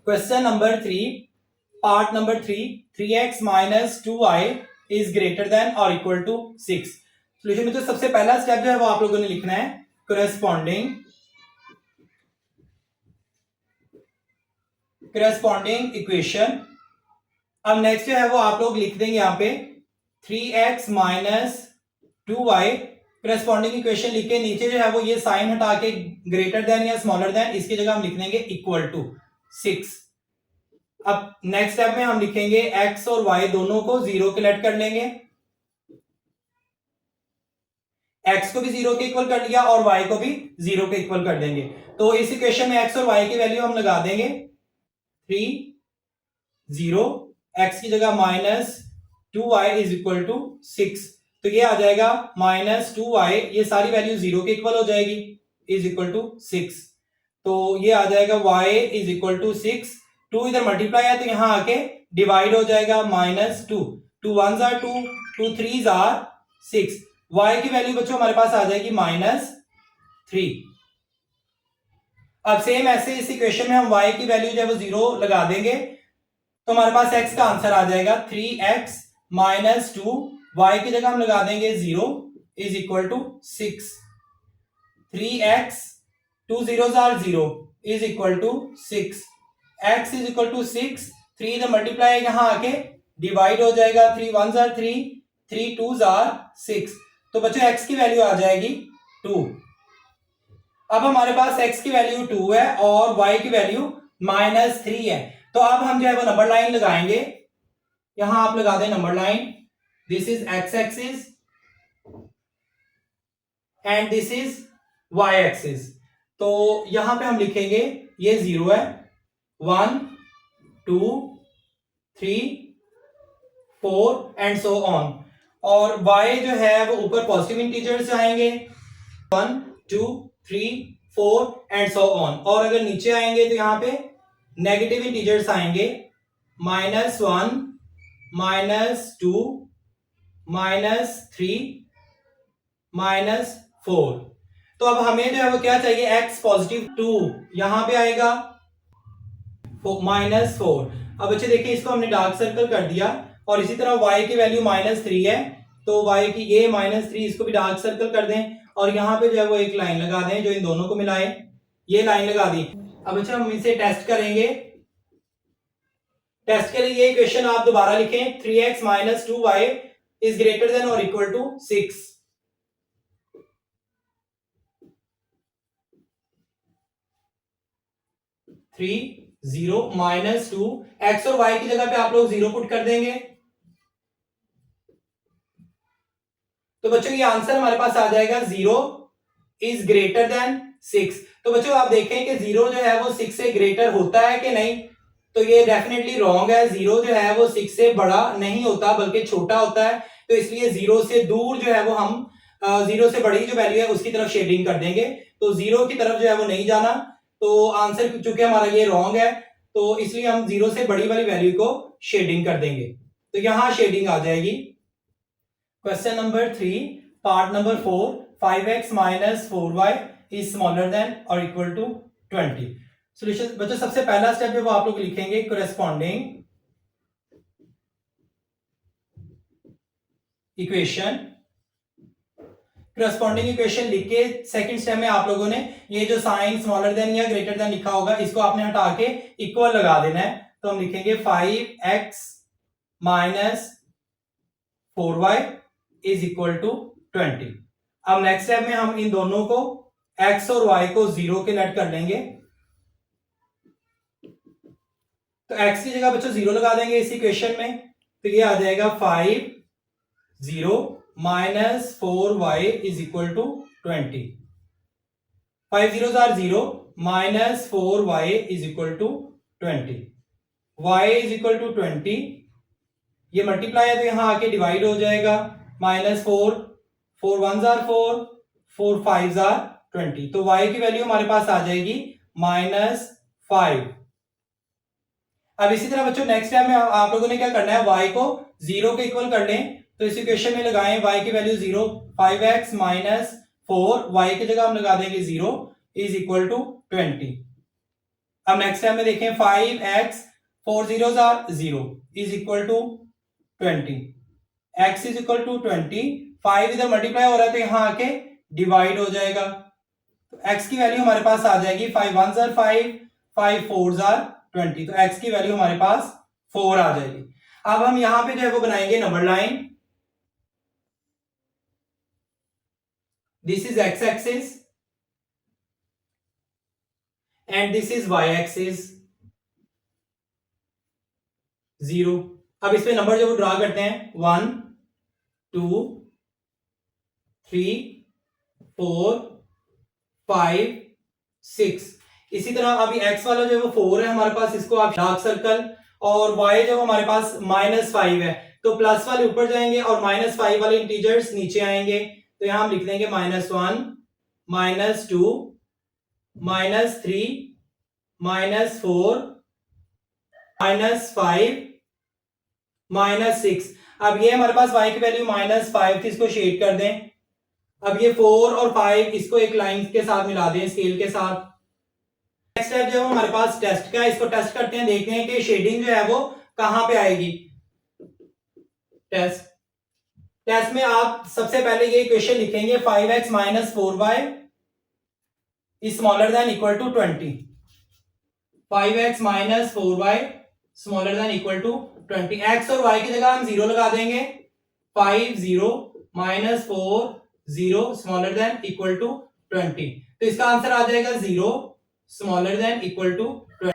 Question number 3, part number 3, 3x minus 2y is greater than और इक्वल टू 6। सोल्यूशन में तो सबसे पहला स्टेप जो है वो आप लोगों ने लिखना है करस्पॉन्डिंग इक्वेशन। अब नेक्स्ट जो है वो आप लोग लिख देंगे यहां पे 3x minus 2y corresponding equation लिख के नीचे जो है वो ये साइन हटा के ग्रेटर देन या स्मॉलर देन इसकी जगह हम लिख देंगे इक्वल टू 6। अब नेक्स्ट स्टेप में हम लिखेंगे x और y दोनों को 0 के लेट कर लेंगे, x को भी 0 के इक्वल कर लिया और y को भी 0 के इक्वल कर देंगे। तो इस इक्वेशन में x और y की वैल्यू हम लगा देंगे 3 0, x की जगह minus 2y is equal to 6, तो ये आ जाएगा माइनस 2y, ये सारी वैल्यू 0 के इक्वल हो जाएगी, इज इक्वल टू 6। तो ये आ जाएगा y इज इक्वल टू 6, 2 इधर मल्टीप्लाई है तो यहां आके डिवाइड हो जाएगा, माइनस 2 2 1 आर 2 2 3 आर 6। y की वैल्यू बच्चों हमारे पास आ जाएगी माइनस 3। अब सेम ऐसे इस इक्वेशन में हम y की वैल्यू जो है वो 0 लगा देंगे, तो हमारे पास x का आंसर आ जाएगा 3x माइनस 2, y की जगह हम लगा देंगे 0 is equal to 6। 3x 2 zeros are 0 is equal to 6, x is equal to 6, 3 इधर मल्टीप्लाई यहां आके डिवाइड हो जाएगा, 3 1s are 3, 3 2s are 6, तो बच्चों x की वैल्यू आ जाएगी 2। अब हमारे पास x की वैल्यू 2 है और y की वैल्यू -3 है, तो अब हम जो है वो नंबर लाइन लगाएंगे। यहां आप लगा दें number line, this is x axis and this is y axis. तो यहां पे हम लिखेंगे ये 0 है, 1 2 3 4 एंड सो ऑन, और y जो है वो ऊपर पॉजिटिव इंटीजर्स आएंगे 1 2 3 4 एंड सो ऑन, और अगर नीचे आएंगे तो यहां पे नेगेटिव इंटीजर्स आएंगे -1 -2 -3 -4। तो अब हमें जो है वो क्या चाहिए, x पॉजिटिव 2 यहां पे आएगा -4। अब बच्चे देखिए इसको हमने डार्क सर्कल कर दिया, और इसी तरह y की वैल्यू -3 है, तो y की ये -3 इसको भी डार्क सर्कल कर दें, और यहां पे जो है वो एक लाइन लगा दें जो इन दोनों को मिलाए, ये लाइन लगा दी। अब अच्छा हम इसे टेस्ट करेंगे। टेस्ट के लिए ये इक्वेशन आप दोबारा लिखें, 3x - 2y is greater than और इक्वल टू 6। 3 0 -2, x और y की जगह पे आप लोग 0 पुट कर देंगे, तो बच्चों ये आंसर हमारे पास आ जाएगा 0 इज ग्रेटर देन 6। तो बच्चों आप देखें कि 0 जो है वो 6 से ग्रेटर होता है कि नहीं, तो ये डेफिनेटली रॉन्ग है। 0 जो है वो 6 से बड़ा नहीं होता बल्कि छोटा होता है, तो इसलिए 0 से दूर जो है वो हम 0 से बड़ी जो वैल्यू है उसकी तरफ शेडिंग कर देंगे, तो 0 की तरफ जो है वो नहीं जाना, तो आंसर चूंकि हमारा ये रॉन्ग है, तो इसलिए हम 0 से बड़ी वाली वैल्यू को शेडिंग कर देंगे, तो यहां शेडिंग आ जाएगी। Question number 3 part number 4, 5x - 4y is smaller than और इक्वल टू 20। सॉल्यूशन बच्चों सबसे पहला स्टेप है वो आप लोग लिखेंगे कोरेस्पॉन्डिंग इक्वेशन। करस्पॉन्डिंग इक्वेशन लिख के सेकंड स्टेप में आप लोगों ने ये जो साइन स्मॉलर देन या ग्रेटर देन लिखा होगा इसको आपने हटा के इक्वल लगा देना है, तो हम लिखेंगे 5x - 4y is equal to 20। अब नेक्स्ट स्टेप में हम इन दोनों को x और y को 0 के लेट कर लेंगे, तो x की जगह बच्चों 0 लगा देंगे इस इक्वेशन में, तो ये आ जाएगा 5 0 -4y is equal to 20। 5 zeros are 0 -4y is equal to 20। y is equal to 20, ये मल्टीप्लाई है तो यहां आके डिवाइड हो जाएगा, -4 4 1s are 4 4 5s are 20, तो y की वैल्यू हमारे पास आ जाएगी -5। अब इसी तरह बच्चों नेक्स्ट टाइम में आप लोगों ने क्या करना है, y को 0 के इक्वल कर लें, तो इस इक्वेशन में लगाएं y की वैल्यू 0, 5x - 4 y की जगह हम लगा देंगे 0 इज इक्वल टू 20। अब नेक्स्ट टाइम में देखें 5x 4 zeros are 0 is equal to 20, x is equal to 20, 5 इधर मल्टीप्लाई हो रहा है तो यहां आके डिवाइड हो जाएगा, तो x की वैल्यू हमारे पास आ जाएगी 5 1s are 5 5 4s are 20, तो x की वैल्यू हमारे पास 4 आ जाएगी। अब हम यहां पे जो है वो बनाएंगे number line, this is x axis and this is y axis 0। अब इसमें नंबर जो वो ड्रा करते हैं 1 2 3 4 5 6। इसी तरह अभी x वाला जो है वो 4 है हमारे पास, इसको आप डार्क सर्कल, और y जो हमारे पास -5 है, तो प्लस वाले ऊपर जाएंगे और -5 वाले इंटीजर्स नीचे आएंगे, तो यहां हम लिख देंगे -1 -2 -3 -4 -5 -6। अब ये हमारे पास y की वैल्यू -5 थी, इसको शेड कर दें। अब ये 4 और 5 इसको एक लाइन के साथ मिला दें स्केल के साथ, नेक्स्ट स्टेप जो है हमारे पास टेस्ट का है, इसको टेस्ट करते हैं, देखते हैं कि शेडिंग जो है वो कहां पे आएगी। टेस्ट टेस्ट में आप सबसे पहले ये इक्वेशन लिखेंगे 5x minus 4y is smaller than equal to 20। 5x minus 4y smaller than equal to 20। x और y की जगह हम 0 लगा देंगे। 5 0 minus 4 0 smaller than equal to 20। तो इसका आंसर आ जाएगा 0 स्मॉलर देन इक्वल टू 20।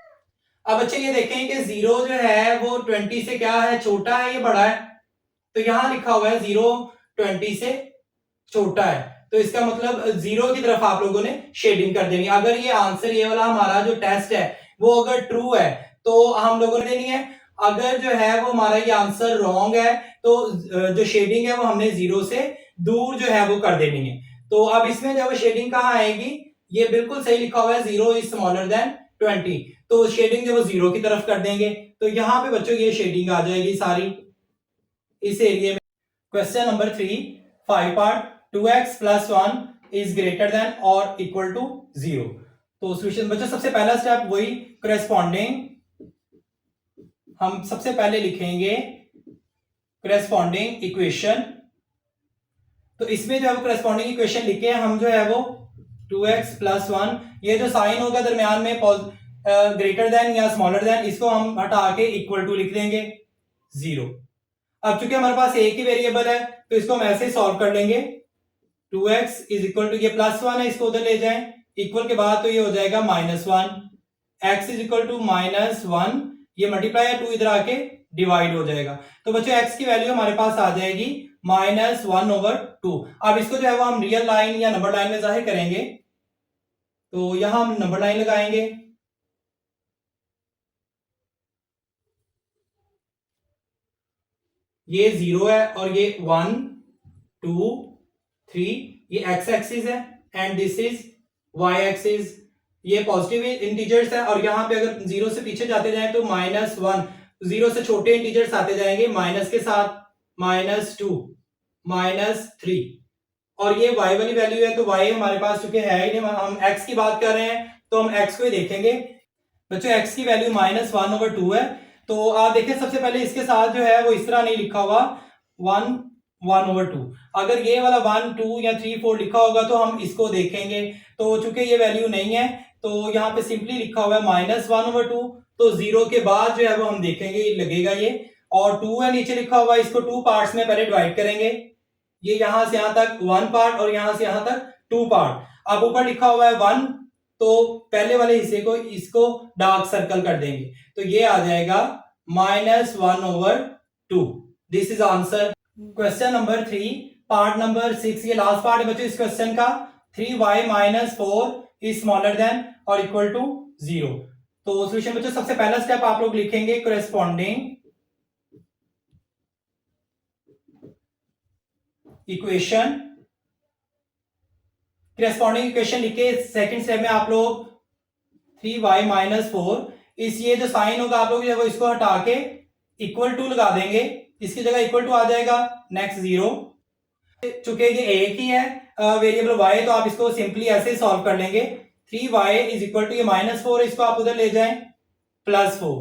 अब बच्चे ये देखें कि 0 जो है वो 20 से क्या है, छोटा है या बड़ा है। तो यहां लिखा हुआ है 0 20 से छोटा है, तो इसका मतलब 0 की तरफ आप लोगों ने शेडिंग कर देनी। अगर ये आंसर ये वाला हमारा जो टेस्ट है वो अगर ट्रू है तो हम लोगों ने देनी है। अगर जो है वो हमारा ये आंसर रॉन्ग है तो जो शेडिंग है वो हमने 0 से दूर जो है वो कर देनी है। तो अब इसमें जो शेडिंग कहाँ आएगी, ये बिल्कुल सही लिखा हुआ है 0 इज स्मॉलर देन 20, तो शेडिंग जो वो 0 की तरफ कर देंगे। तो यहां पे बच्चों ये शेडिंग आ जाएगी सारी इस एरिया में। Question number 3 5 part 2x plus 1 is greater than और इक्वल टू 0। तो सॉल्यूशन बच्चों सबसे पहला स्टेप वही करेस्पॉन्डिंग, हम सबसे पहले लिखेंगे करेस्पॉन्डिंग इक्वेशन। तो इसमें जो है वो करेस्पॉन्डिंग इक्वेशन लिखे हम जो है वो 2x प्लस 1, ये जो साइन होगा दरमियान में ग्रेटर देन या स्मॉलर देन, इसको हम हटा के इक्वल टू लिख देंगे 0। अब चूंकि हमारे पास एक ही वेरिएबल है तो इसको हम ऐसे सॉल्व कर लेंगे। 2x इज इक्वल टू, ये प्लस 1 है, इसको उधर ले जाएं, इक्वल के बाद तो ये हो जाएगा -1। x इज इक्वल टू -1, ये मल्टीप्लाई है 2 इधर आके डिवाइड हो जाएगा। तो बच्चों x की वैल्यू हमारे पास आ जाएगी -1/2। अब इसको जो है वो हम रियल लाइन या नंबर लाइन में जाहिर करेंगे। तो यहां हम नंबर लाइन लगाएंगे, ये 0 है और ये 1 2 3, ये x एक्सिस है and this is y axis. ये पॉजिटिव इंटीजर्स है और यहां पे अगर 0 से पीछे जाते जाएं तो -1, 0 से छोटे इंटीजर्स आते जाएंगे माइनस के साथ, -2 -3, और ये y वाली वैल्यू है तो y हमारे पास चूंकि है ही नहीं, हम x की बात कर रहे हैं तो हम x को ही देखेंगे। बच्चों x की वैल्यू -1/2 है। तो आप देखिए सबसे पहले इसके साथ जो है वो इस तरह नहीं लिखा हुआ 1/2। अगर ये वाला 1 2 या 3 4 लिखा होगा तो हम इसको देखेंगे। तो चूंकि ये वैल्यू नहीं है तो यहाँ पे सिंपली लिखा हुआ है -1/2, तो 0 के बाद जो है वो हम देखेंगे लगेगा ये, और 2 है नीचे लिखा हुआ है, इसको 2 पार्ट्स में पहले डिवाइड करेंगे। ये यहां से यहां तक 1 पार्ट और यहां से यहां तक 2 पार्ट। अब ऊपर लिखा हुआ है 1, तो पहले वाले हिस्से को इसको डार्क सर्कल कर देंगे, तो ये आ जाएगा -1/2। This is answer. Question number 3 part number 6, ये लास्ट पार्ट है बच्चों इस क्वेश्चन का। 3y - 4 इज स्मॉलर देन और इक्वल टू 0। तो सॉल्यूशन बच्चों सबसे पहला स्टेप आप लोग लिखेंगे करेस्पॉन्डिंग इक्वेशन। करेस्पॉन्डिंग इक्वेशन लिखे सेकंड स्टेप में आप लोग 3y - 4, इस ये जो साइन होगा आप लोग जो है वो इसको हटा के इक्वल टू लगा देंगे, इसकी जगह इक्वल टू आ जाएगा नेक्स्ट 0। चूंकि ये एक ही है वेरिएबल y, तो आप इसको सिंपली ऐसे सॉल्व कर लेंगे। 3y इज इक्वल टू, ये -4 इसको आप उधर ले जाएं, +4,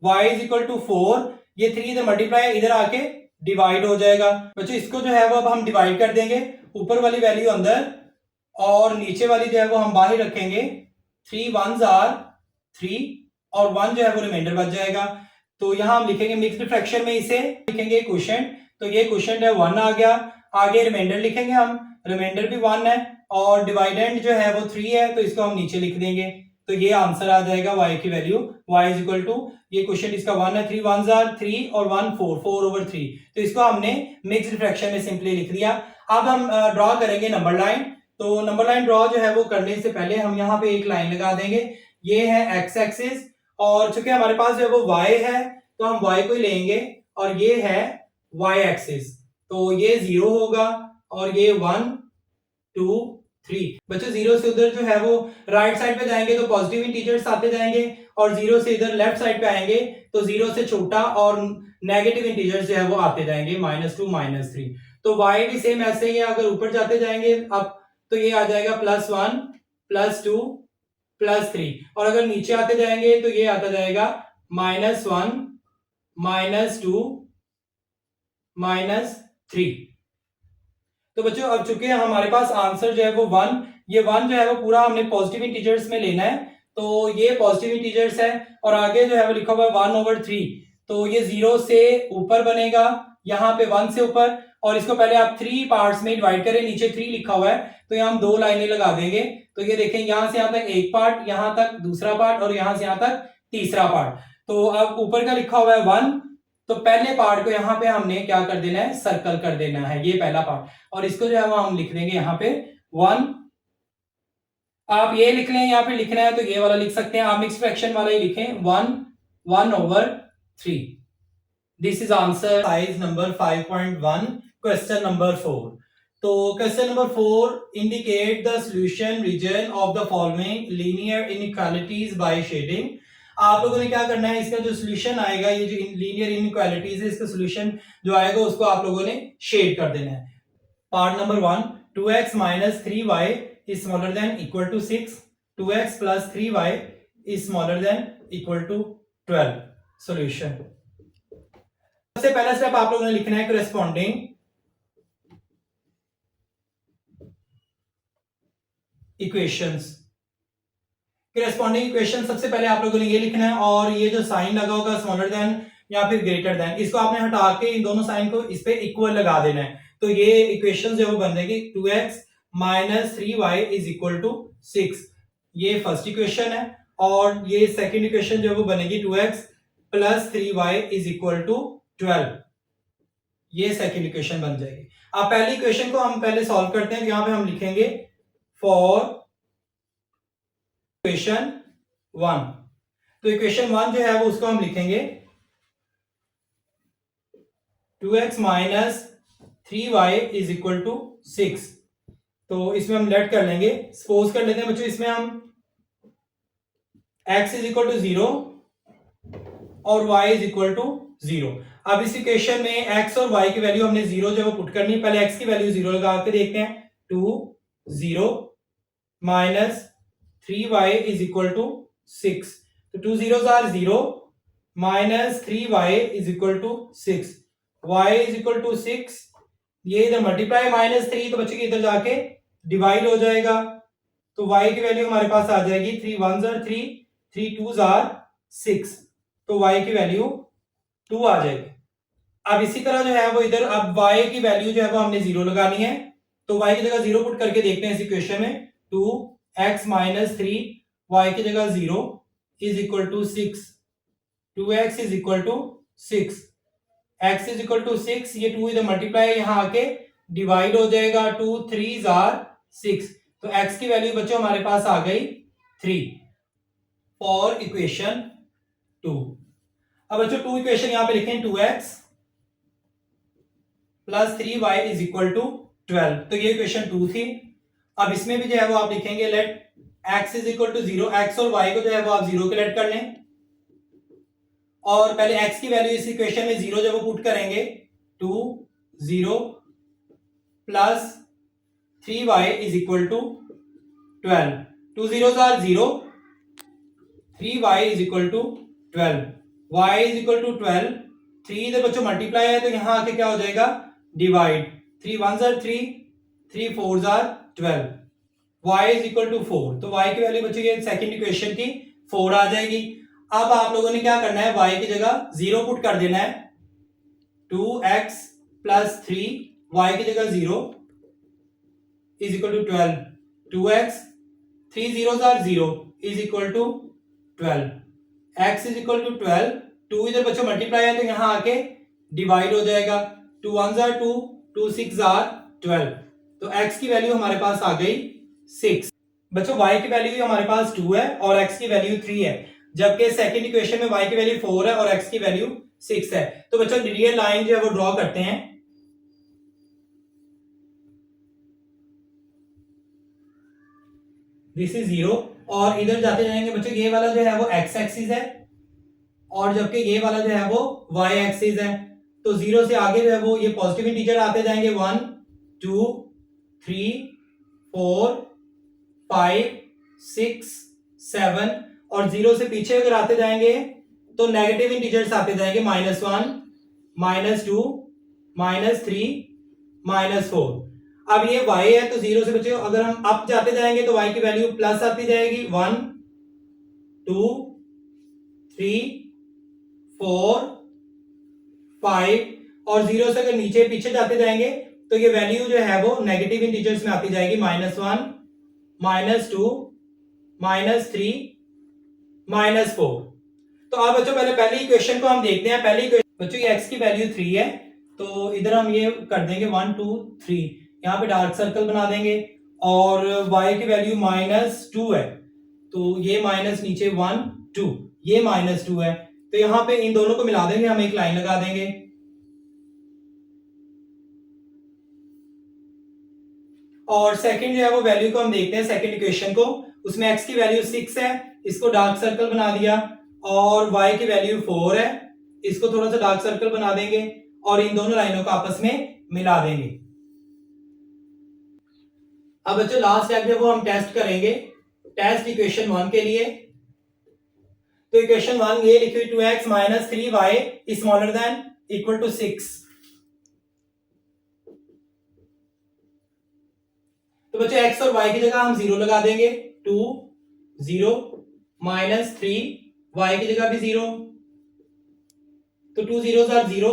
y इज इक्वल टू 4, ये 3 इधर मल्टीप्लाई इधर आके डिवाइड हो जाएगा। बच्चों इसको जो है वो अब हम डिवाइड कर देंगे, ऊपर वाली वैल्यू अंदर और नीचे वाली जो है वो हम बाहर रखेंगे। 3 1s are 3 और 1 जो है वो रिमाइंडर बच जाएगा। तो यहां हम लिखेंगे मिक्स्ड फ्रैक्शन में, इसे लिखेंगे क्वोशिएंट, तो ये क्वोशिएंट है 1 आ गया। आगे रिमाइंडर लिखेंगे हम, रिमाइंडर भी 1 है और डिवाइडेंड जो है वो 3 है, तो इसको हम नीचे लिख देंगे। तो ये आंसर आ जाएगा y की value, y is equal to, ये क्वेश्चन इसका 1 है, 3 1s are 3 और 1 4, 4/3, तो इसको हमने मिक्स्ड फ्रैक्शन में सिंपली लिख दिया। अब हम ड्रॉ करेंगे नंबर लाइन। तो नंबर लाइन ड्रॉ जो है वो करने से पहले हम यहाँ पे एक लाइन लगा देंगे, ये है x एक्सिस और चूंकि हमारे पास जो है वो y है तो हम y को ही लेंगे, और ये है y एक्सिस, तो ये 0 होगा और ये 1 2 3। बच्चों 0 से उधर जो है वो राइट साइड पे जाएंगे तो पॉजिटिव इंटीजर्स आते जाएंगे, और 0 से इधर लेफ्ट साइड पे आएंगे तो 0 से छोटा और नेगेटिव इंटीजर्स जो है वो आते जाएंगे, -2 -3। तो y भी सेम ऐसे ही है, अगर ऊपर जाते जाएंगे अब तो ये आ जाएगा +1 +2 +3, और अगर नीचे आते जाएंगे तो ये आता जाएगा -1 -2 -3। तो बच्चों अब चूंकि हमारे पास आंसर जो है वो 1, ये 1 जो है वो पूरा हमने पॉजिटिव इंटीजर्स में लेना है, तो ये पॉजिटिव इंटीजर्स है, और आगे जो है वो लिखा हुआ है 1/3, तो ये 0 से ऊपर बनेगा, यहाँ पे 1 से ऊपर, और इसको पहले आप 3 पार्ट्स में डिवाइड करें, नीचे 3 लिखा हुआ है, तो यहाँ हम 2 लाइनें लगा देंगे, तो ये देखें यहां से यहां तक एक पार्ट, यहां तक दूसरा पार्ट, और यहां से यहां तक तीसरा पार्ट। तो अब ऊपर का लिखा हुआ है 1, तो पहले पार्ट को यहाँ पे हमने क्या कर देना है, सर्कल कर देना है, ये पहला पार्ट, और इसको जो है वो हम लिख देंगे यहाँ पे 1। आप ये लिख लें, यहाँ पे लिखना है तो ये वाला लिख सकते हैं, आप मिक्स फ्रैक्शन वाला ही लिखें, 1/3। This is answer exercise number 5.1, question number 4। तो question number 4, indicate the solution region of the following linear inequalities by shading. आप लोगों ने क्या करना है, इसका जो सॉल्यूशन आएगा, ये जो लीनियर इनइक्वालिटीज है, इसका सॉल्यूशन जो आएगा उसको आप लोगों ने शेड कर देना है। Part number 1, 2x - 3y is smaller than equal to 6, 2x plus 3y is smaller than equal to 12। Solution, सबसे पहला स्टेप आप लोगों ने लिखना है करेस्पॉन्डिंग इक्वेशंस। करेस्पॉन्डिंग इक्वेशन सबसे पहले आप लोगों ने ये लिखना है, और ये जो साइन लगा होगा स्मॉलर देन या फिर ग्रेटर देन, इसको आपने हटा के इन दोनों साइन को इस पे इक्वल लगा देना है, तो ये इक्वेशन जो वो बन जाएगी 2x - 3y is equal to 6। ये फर्स्ट इक्वेशन है, और ये सेकंड इक्वेशन जो वो बनेगी 2x + 3y is equal to 12। ये सेकंड इक्वेशन बन जाएगी। अब पहली इक्वेशन को हम पहले सॉल्व करते हैं, तो यहां पे हम लिखेंगे फॉर इक्वेशन 1, तो इक्वेशन 1 जो है वो उसको हम लिखेंगे 2x - 3y is equal to 6। तो इसमें हम लेट कर लेंगे, सपोज कर लेते हैं बच्चों, इसमें हम x इज इक्वल टू 0 और y इज इक्वल टू 0। अब इस इक्वेशन में x और y की वैल्यू हमने 0 जो है वो पुट करनी है, पहले x की वैल्यू 0 लगा के देखते हैं, 2 0 - 3y इज इक्वल टू 6, तो 2 zeros are 0 - 3y is equal to 6, y is equal to 6, ये इधर मल्टीप्लाई -3, तो बच्चे की इधर जाके डिवाइड हो जाएगा, तो y की वैल्यू हमारे पास आ जाएगी 3 1s are 3, 3 2s are 6, तो y की वैल्यू 2 आ जाएगी। अब इसी तरह जो है वो इधर अब y की वैल्यू जो है वो हमने 0 लगानी है, तो y की जगह 0 पुट करके देखते हैं इस इक्वेशन में, 2x - 3 y की जगह 0 is equal to 6, 2x is equal to 6, x is equal to 6, ये 2 इधर मल्टीप्लाई यहां आके डिवाइड हो जाएगा, 2 3s are 6, तो x की वैल्यू बच्चों हमारे पास आ गई 3 फॉर इक्वेशन 2। अब बच्चों 2 इक्वेशन यहां पे लिखें, 2x + 3y is equal to 12, तो ये इक्वेशन 2 थी। अब इसमें भी जो है वो आप लिखेंगे let x is equal to 0, x और y को जो है वो आप 0 के लेट कर लें, और पहले x की वैल्यू इस इक्वेशन में 0 जब वो पुट करेंगे, 2 0 + 3y is equal to 12, 2 zeros are 0, 3y is equal to 12, y is equal to 12, 3 इधर बच्चों मल्टीप्लाई है, तो यहां आके क्या हो जाएगा divide, 3 1s are 3, 3 4s are 12, y is equal to 4, तो y की वैल्यू बच्चों ये सेकंड इक्वेशन की 4 आ जाएगी। अब आप लोगों ने क्या करना है, y की जगह 0 पुट कर देना है, 2x + 3 y की जगह 0 is equal to 12, 2x 3 zeros are 0 is equal to 12, x is equal to 12, 2 इधर बच्चों मल्टीप्लाई है, तो यहां आके डिवाइड हो जाएगा, 2 1s are 2, 2 6s are 12, तो x की वैल्यू हमारे पास आ गई 6। बच्चों y की वैल्यू हमारे पास 2 है और x की वैल्यू 3 है, जबकि सेकंड इक्वेशन में y की वैल्यू 4 है और x की वैल्यू 6 है। तो बच्चों रियल लाइन जो है वो ड्रॉ करते हैं, दिस इज 0, और इधर जाते जाएंगे बच्चों, ये वाला जो है वो x एक्सिस है और जबकि ये वाला जो है वो y एक्सिस है, तो 0 से आगे जो है वो ये पॉजिटिव इंटीजर आते जाएंगे, 1 2 3 4 5 6 7, और 0 से पीछे अगर आते जाएंगे तो नेगेटिव इंटीजर्स आते जाएंगे, -1, -2, -3, -4। अब ये y है तो 0 से बचे, अगर हम अप जाते जाएंगे तो y की वैल्यू प्लस आती जाएगी, 1, 2, 3, 4, 5, और 0 से अगर नीचे पीछे जाते जाएंगे तो ये वैल्यू जो है वो नेगेटिव इंटीजर्स में आती जाएगी, -1, -2, -3, -4। तो अब बच्चों पहली इक्वेशन को हम देखते हैं। पहली इक्वेशन बच्चों ये x की वैल्यू 3 है, तो इधर हम ये कर देंगे 1, 2, 3, यहाँ पे डार्क सर्कल बना देंगे, और y की वैल्यू -2 है, तो ये माइनस नीचे 1, 2, ये -2 है, तो यहाँ पे इन दोनों को मिला देंगे, हम एक लाइन लगा देंगे। और सेकंड जो है वो वैल्यू को हम देखते हैं, सेकंड इक्वेशन को, उसमें x की वैल्यू 6 है, इसको डार्क सर्कल बना दिया, और y की वैल्यू 4 है, इसको थोड़ा सा डार्क सर्कल बना देंगे, और इन दोनों लाइनों को आपस में मिला देंगे। अब बच्चों लास्ट स्टेप जो वो हम टेस्ट करेंगे, टेस्ट इक्वेशन 1 के लिए। तो इक्वेशन 1 ये लिखी हुई 2x - 3y is smaller than equal to 6। तो बच्चों x और y की जगह हम 0 लगा देंगे, 2, 0, -3, y की जगह भी 0, तो 2 zeros are 0,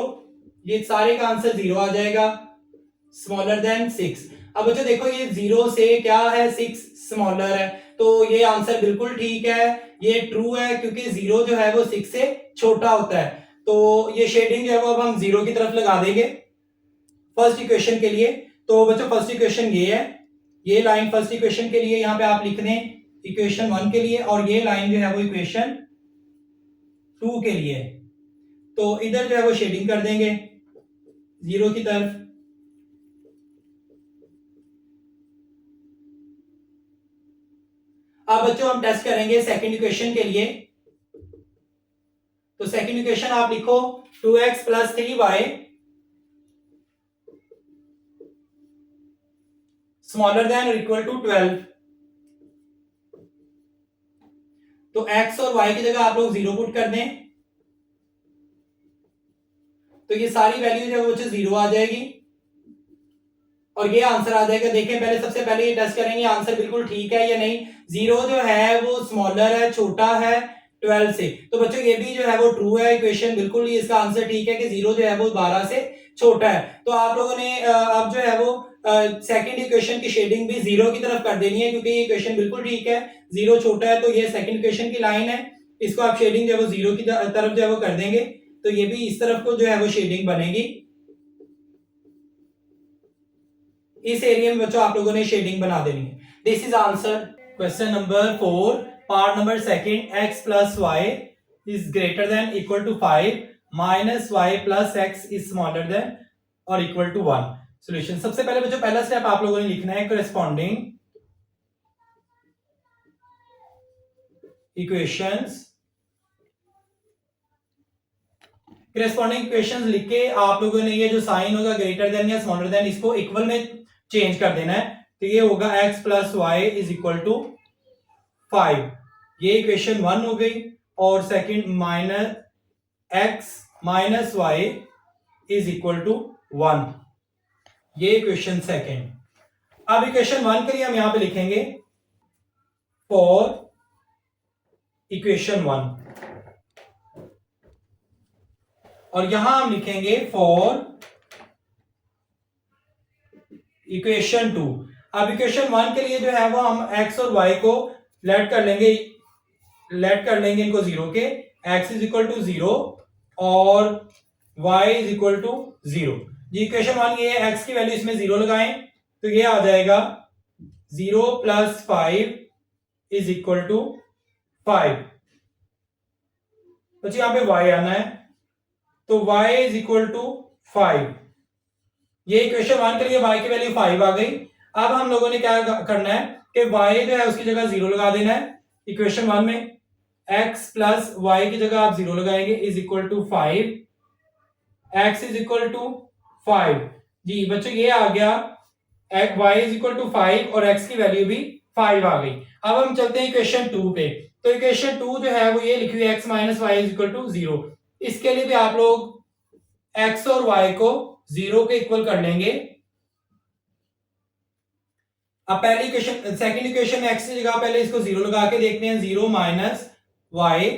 ये सारे का आंसर 0 आ जाएगा, स्मॉलर देन 6। अब बच्चों देखो ये 0 से क्या है, 6 स्मॉलर है, तो ये आंसर बिल्कुल ठीक है, ये ट्रू है, क्योंकि 0 जो है वो 6 से छोटा होता है। तो ये शेडिंग जो है वो अब हम 0 की तरफ लगा देंगे फर्स्ट इक्वेशन के लिए। तो बच्चों फर्स्ट इक्वेशन ये है, ये लाइन फर्स्ट इक्वेशन के लिए यहाँ पे आप लिख दें इक्वेशन 1 के लिए, और ये लाइन जो है वो इक्वेशन 2 के लिए। तो इधर जो है वो शेडिंग कर देंगे 0 की तरफ। अब बच्चों हम टेस्ट करेंगे सेकंड इक्वेशन के लिए। तो सेकंड इक्वेशन आप लिखो 2x + 3y स्मॉलर देन और इक्वल टू 12। तो x और y की जगह आप लोग 0 पुट कर दें, तो ये सारी वैल्यू जो है वो 0 आ जाएगी, और ये आंसर आ जाएगा। देखें पहले, सबसे पहले ये टेस्ट करेंगे आंसर बिल्कुल ठीक है या नहीं। 0 जो है वो स्मॉलर है, छोटा है 12 से, तो बच्चों ये भी जो है वो ट्रू है, इक्वेशन बिल्कुल ही इसका आंसर ठीक है कि 0 जो है वो 12 से छोटा है। तो आप लोगों ने अब जो है वो सेकंड इक्वेशन की शेडिंग भी 0 की तरफ कर देनी है, क्योंकि ये इक्वेशन बिल्कुल ठीक है, 0 छोटा है, तो ये सेकंड इक्वेशन की लाइन है, इसको आप शेडिंग जो है वो 0 की तरफ जो है वो कर देंगे, तो ये भी इस तरफ को जो है वो शेडिंग बनेगी। इस एरिया में बच्चों आप लोगों ने शेडिंग बना देनी है। This is answer question number 4, part number second, x + y is greater than equal to 5 - y + x is smaller than और इक्वल टू 1। सॉल्यूशन, सबसे पहले बच्चों पहला स्टेप आप लोगों ने लिखना है कॉरेस्पॉन्डिंग इक्वेशंस। करेस्पॉन्डिंग इक्वेशंस लिख के आप लोगों ने ये जो साइन होगा ग्रेटर देन या स्मॉलर देन, इसको इक्वल में चेंज कर देना है। तो ये होगा x + y is equal to 5, ये इक्वेशन 1 हो गई, और second -x - y is equal to 1, ये इक्वेशन सेकंड। अब इक्वेशन 1 के लिए हम यहां पे लिखेंगे फॉर इक्वेशन 1, और यहां हम लिखेंगे फॉर इक्वेशन 2। अब इक्वेशन 1 के लिए जो है वो हम x और y को लेट कर लेंगे इनको 0 के, x इज इक्वल टू 0 और y इज इक्वल टू 0। जी इक्वेशन 1 ये है, x की वैल्यू इसमें 0 लगाएं, तो ये आ जाएगा 0 + 5 इज इक्वल टू 5। तो यहां पे y आना है, तो y इज इक्वल टू 5। ये इक्वेशन 1 के लिए y की वैल्यू 5 आ गई। अब हम लोगों ने क्या करना है कि y जो है उसकी जगह 0 लगा देना है इक्वेशन 1 में, x + y की जगह आप 0 लगाएंगे is equal to 5, x is equal to 5। जी बच्चों ये आ गया y इज इक्वल टू 5 और x की वैल्यू भी 5 आ गई। अब हम चलते हैं इक्वेशन 2 पे। तो इक्वेशन 2 जो है वो ये लिखी हुई है x minus y is equal to 0। इसके लिए भी आप लोग x और y को 0 के इक्वल कर लेंगे। अब पहली इक्वेशन सेकंड इक्वेशन में x की जगह पहले इसको 0 लगा के देखते हैं। 0 minus y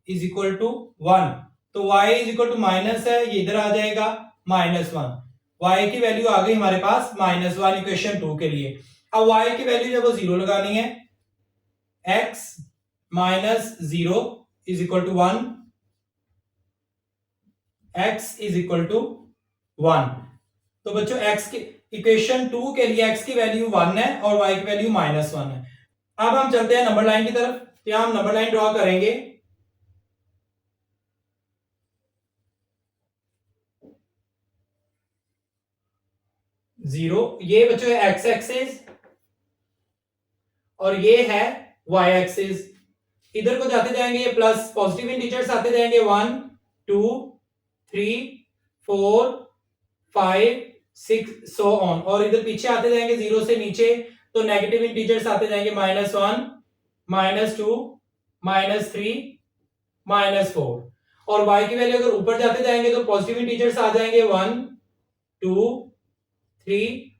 is equal to 1। तो y is equal to minus है, ये इधर आ जाएगा -1। y की वैल्यू आ गई हमारे पास -1 इक्वेशन 2 के लिए। अब y की वैल्यू जब वो 0 लगानी है, x minus 0 is equal to 1, x is equal to 1। तो बच्चों x की इक्वेशन 2 के लिए x की वैल्यू 1 है और y की वैल्यू -1 है। अब हम चलते हैं नंबर लाइन की तरफ। यहां हम नंबर लाइन ड्रॉ करेंगे। जीरो, ये बच्चों है एक्स एक्सिस और ये है वाई एक्सिस। इधर को जाते जाएंगे ये प्लस पॉजिटिव इंटीजर्स आते जाएंगे 1 2 3 4 5 6 सो ऑन। और इधर पीछे आते जाएंगे 0 से नीचे तो नेगेटिव इंटीजर्स आते जाएंगे -1 -2 -3 -4। और y की वैल्यू अगर ऊपर जाते जाएंगे तो पॉजिटिव इंटीजर्स आ जाएंगे 1 2 3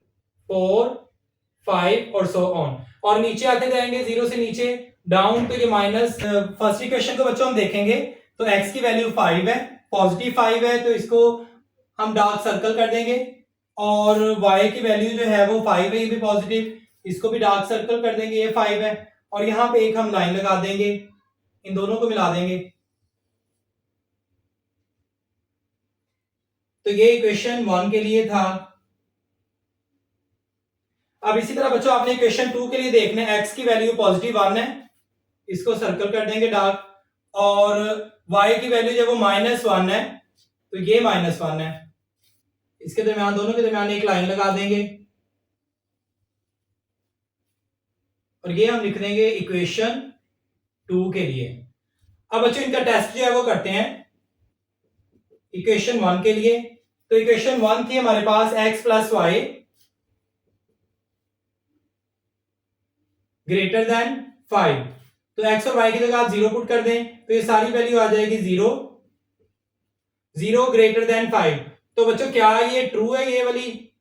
4 5 और सो ऑन। और नीचे आते जाएंगे 0 से नीचे डाउन तो ये माइनस। फर्स्ट इक्वेशन को बच्चों हम देखेंगे तो x की वैल्यू 5 है, पॉजिटिव 5 है तो इसको हम डार्क सर्कल कर देंगे। और y की वैल्यू जो है वो 5 है, ये भी पॉजिटिव, इसको भी डार्क सर्कल कर देंगे, ये 5 है। और यहां पे एक हम लाइन लगा देंगे, इन दोनों को मिला देंगे। तो ये इक्वेशन 1 के लिए था। अब इसी तरह बच्चों आपने इक्वेशन 2 के लिए देखना है, x की वैल्यू पॉजिटिव 1 है, इसको सर्कल कर देंगे डार्क। और y की वैल्यू जब वो -1 है तो ये -1 है, इसके दरमियान दोनों के दरमियान एक लाइन लगा देंगे और ये हम लिख देंगे इक्वेशन 2 के लिए। अब बच्चों इनका टेस्ट जो है वो करते हैं इक्वेशन 1 के लिए। तो इक्वेशन 1 थी हमारे पास x plus y greater than 5। तो x और y की जगह आप 0 पुट कर दें तो ये सारी वैल्यू आ जाएगी 0 0 ग्रेटर देन 5। तो बच्चों क्या ये ट्रू है? ये वाली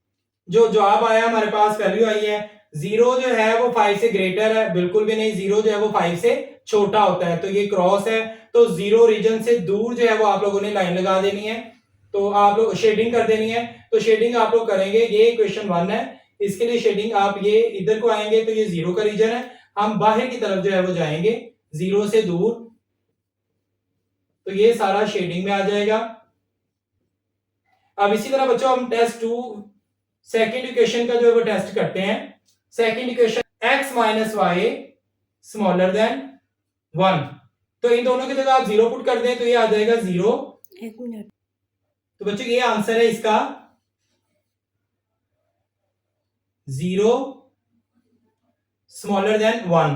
जो जवाब आया हमारे पास वैल्यू आई है 0 जो है वो 5 से ग्रेटर है, बिल्कुल भी नहीं। 0 जो है वो 5 से छोटा होता है, तो ये क्रॉस है। तो 0 रीजन से दूर जो है वो आप लोगों ने लाइन लगा देनी है, तो आप लोग शेडिंग कर देनी है। तो शेडिंग आप लोग करेंगे, ये इक्वेशन 1 है, इसके लिए शेडिंग आप ये इधर को आएंगे तो ये 0 का रीजन है, हम बाहर की तरफ जो है वो जाएंगे 0 से दूर, तो ये सारा शेडिंग में आ जाएगा। अब इसी तरह बच्चों हम टेस्ट 2 सेकंड इक्वेशन का जो है वो टेस्ट करते हैं। Second equation x minus y smaller than 1। तो इन दोनों की जगह आप 0 पुट कर दें तो ये आ जाएगा 0। एक मिनट। तो बच्चों ये आंसर है इसका 0 स्मॉलर देन 1।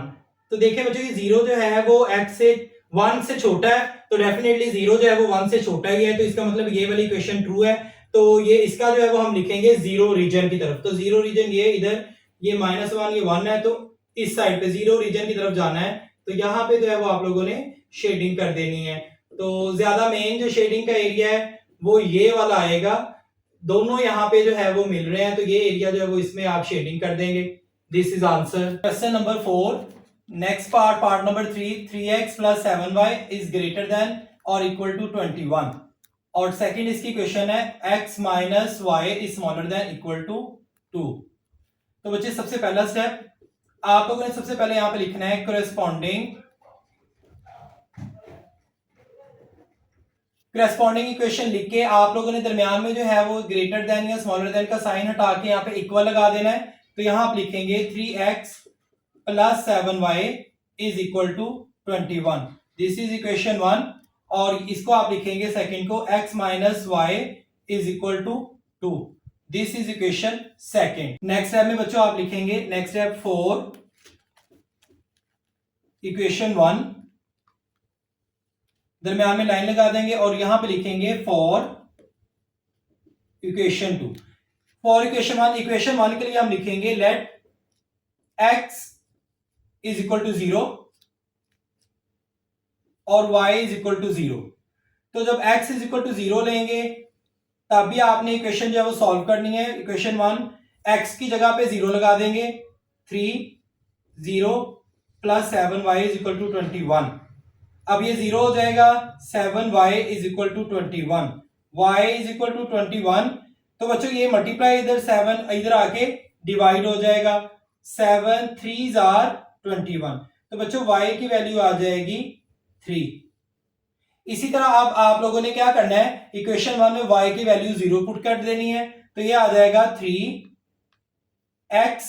तो देखिए बच्चों ये 0 जो है वो x से 1 से छोटा है, तो डेफिनेटली 0 जो है वो 1 से छोटा ही है, तो इसका मतलब ये वाली इक्वेशन ट्रू है। तो ये इसका जो है वो हम लिखेंगे 0 रीजन की तरफ। तो 0 रीजन ये इधर, ये -1 ये 1 है, तो इस साइड पे 0 रीजन की तरफ जाना है। तो यहाँ पे जो है वो आप लोगों ने शेडिंग कर देनी है। तो ज्यादा मेन जो शेडिंग का एरिया है वो ये वाला आएगा, दोनों यहाँ पे जो है वो मिल रहे हैं, तो ये एरिया जो है वो इसमें आप शेडिंग कर देंगे। This is answer. Question number 4, next part number 3, 3x plus 7y is greater than और इक्वल टू 21। और सेकंड इसकी क्वेश्चन है x minus y is smaller than equal to 2। तो बच्चे सबसे पहला स्टेप आप लोगों ने सबसे पहले यहां पे लिखना है करेस्पॉन्डिंग इक्वेशन लिख के आप लोगों ने दरमियान में जो है वो ग्रेटर देन या स्मॉलर देन का साइन हटा के यहाँ पे इक्वल लगा देना है। तो यहां आप लिखेंगे 3x plus 7y is equal to 21। This is equation 1। और इसको आप लिखेंगे सेकंड को x minus y is equal to 2। This is equation second. Next step में बच्चों आप लिखेंगे नेक्स्ट स्टेप 4 इक्वेशन 1, दरमियान में लाइन लगा देंगे और यहां पे लिखेंगे फॉर इक्वेशन 2। फॉर इक्वेशन 1 के लिए हम लिखेंगे let x is equal to 0 और y इज इक्वल टू 0। तो जब x इज इक्वल टू 0 लेंगे तब भी आपने इक्वेशन जो है वो सॉल्व करनी है। इक्वेशन 1, x की जगह पे 0 लगा देंगे, 3 0 plus 7y is equal to 21। अब ये 0 हो जाएगा, 7y is equal to 21, y is equal to 21। तो बच्चों ये मल्टीप्लाई इधर 7 इधर आके डिवाइड हो जाएगा, 7 3s आर 21। तो बच्चों y की वैल्यू आ जाएगी 3। इसी तरह अब आप लोगों ने क्या करना है, इक्वेशन 1 में y की वैल्यू 0 पुट कर देनी है। तो ये आ जाएगा 3x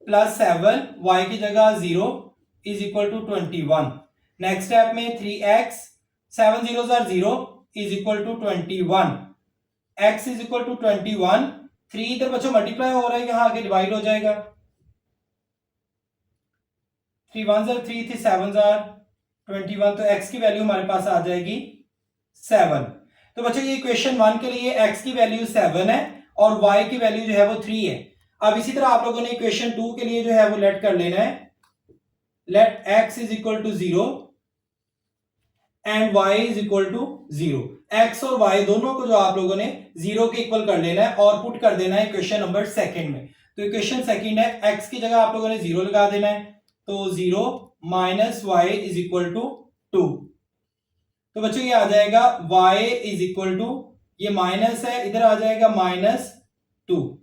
प्लस 7, y की जगह 0 is equal to 21। Next step में 3x 7 0s are 0 is equal to 21, x is equal to 21। 3 इधर बच्चों मल्टीप्लाई हो रहा है, यहां आगे डिवाइड हो जाएगा, 3 1s आर 3 3 7s आर 21। तो x की वैल्यू हमारे पास आ जाएगी 7। तो बच्चों ये इक्वेशन 1 के लिए x की वैल्यू 7 है और y की वैल्यू जो है वो 3 है। अब इसी तरह आप लोगों ने इक्वेशन 2 के लिए जो है वो लेट कर लेना है, let x is equal to 0 and y is equal to 0। x और y दोनों को जो आप लोगों ने 0 के इक्वल कर लेना है और पुट कर देना है इक्वेशन नंबर सेकंड में। तो इक्वेशन सेकंड है, x की जगह आप लोगों ने 0 लगा देना है, तो 0 minus y is equal to 2। तो बच्चों ये आ जाएगा y इज इक्वल टू, ये माइनस है इधर आ जाएगा -2,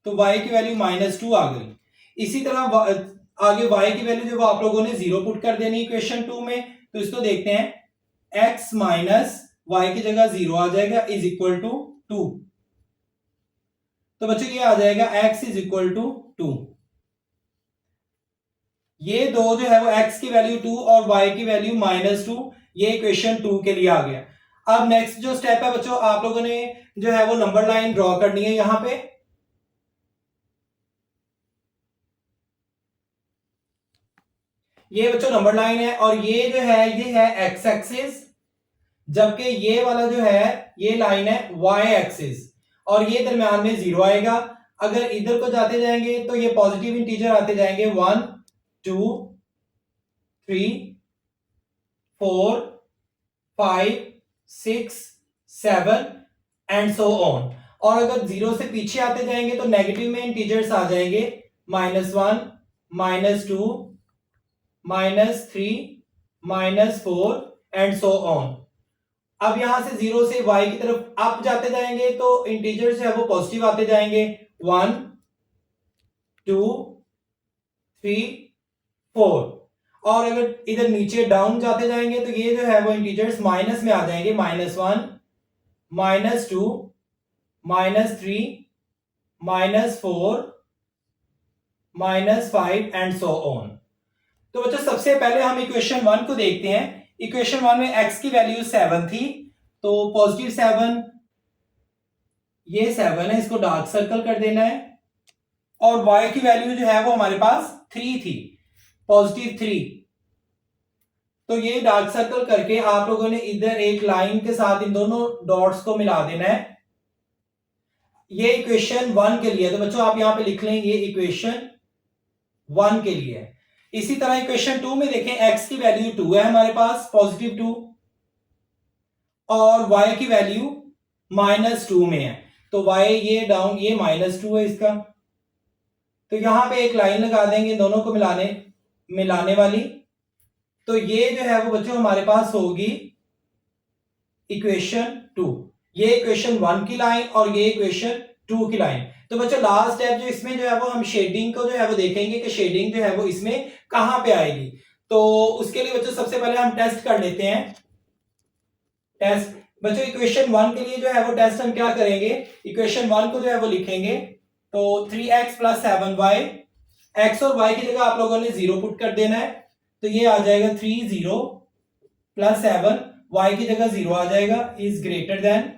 तो y की वैल्यू -2 आ गई। इसी तरह आगे y की वैल्यू जो आप लोगों ने 0 पुट कर देनी इक्वेशन 2 में। तो इसको देखते हैं, x माइनस वाई की जगह 0 आ जाएगा इज इक्वल टू 2। तो बच्चों ये आ जाएगा x इज इक्वल टू 2। ये दो जो है वो x की वैल्यू 2 और y की वैल्यू -2, ये इक्वेशन 2 के लिए आ गया। अब नेक्स्ट जो स्टेप है बच्चों, आप लोगों ने जो है वो नंबर लाइन ड्रॉ करनी है यहां पे। ये बच्चों नंबर लाइन है और ये जो है ये है एक्स एक्सिस, जबकि ये वाला जो है ये लाइन है वाई एक्सिस और ये दरम्यान में 0 आएगा। अगर इधर को जाते जाएंगे तो ये पॉजिटिव इंटीजर आते जाएंगे, 1 2 3 4 5 6 7 एंड सो ऑन। और अगर 0 से पीछे आते जाएंगे तो नेगेटिव में इंटीजर्स आ जाएंगे, -1 -2 -3 -4 एंड सो ऑन। अब यहां से 0 से y की तरफ अप जाते जाएंगे तो इंटीजर्स है वो पॉजिटिव आते जाएंगे, 1 2 3 4। और अगर इधर नीचे डाउन जाते जाएंगे तो ये जो है वो इंटीजर्स माइनस में आ जाएंगे, -1 -2 -3 -4 -5 एंड सो ऑन। तो बच्चों सबसे पहले हम इक्वेशन 1 को देखते हैं। इक्वेशन 1 में x की वैल्यू 7 थी, तो पॉजिटिव 7, ये 7 है, इसको डार्क सर्कल कर देना है। और y की वैल्यू जो है वो हमारे पास 3 थी, पॉजिटिव 3। तो ये डार्क सर्कल करके आप लोगों ने इधर एक लाइन के साथ इन दोनों डॉट्स को मिला देना है। ये इक्वेशन 1 के लिए, तो बच्चों आप यहां पे लिख लें, ये इक्वेशन 1 के लिए है। इसी तरह इक्वेशन 2 में देखें, x की वैल्यू 2 है हमारे पास, पॉजिटिव 2, और y की वैल्यू -2 में है, तो y ये डाउन, ये -2 है इसका। तो यहां पे एक लाइन लगा देंगे दोनों को मिलाने वाली। तो ये जो है वो बच्चों हमारे पास होगी इक्वेशन 2, ये इक्वेशन 1 की लाइन और ये इक्वेशन 2 की लाइन। तो बच्चों लास्ट स्टेप जो इसमें जो है वो हम शेडिंग को जो है वो देखेंगे कि शेडिंग जो है वो इसमें कहां पे आएगी। तो उसके लिए बच्चों सबसे पहले हम टेस्ट कर लेते हैं। टेस्ट बच्चों इक्वेशन 1 के लिए जो है वो टेस्ट हम क्या करेंगे, इक्वेशन 1 को जो है वो लिखेंगे, तो 3x + 7y, x और y की जगह आप लोगों ने 0 पुट कर देना है, तो ये आ जाएगा 3 0 + 7, y की जगह 0 आ जाएगा, इज ग्रेटर देन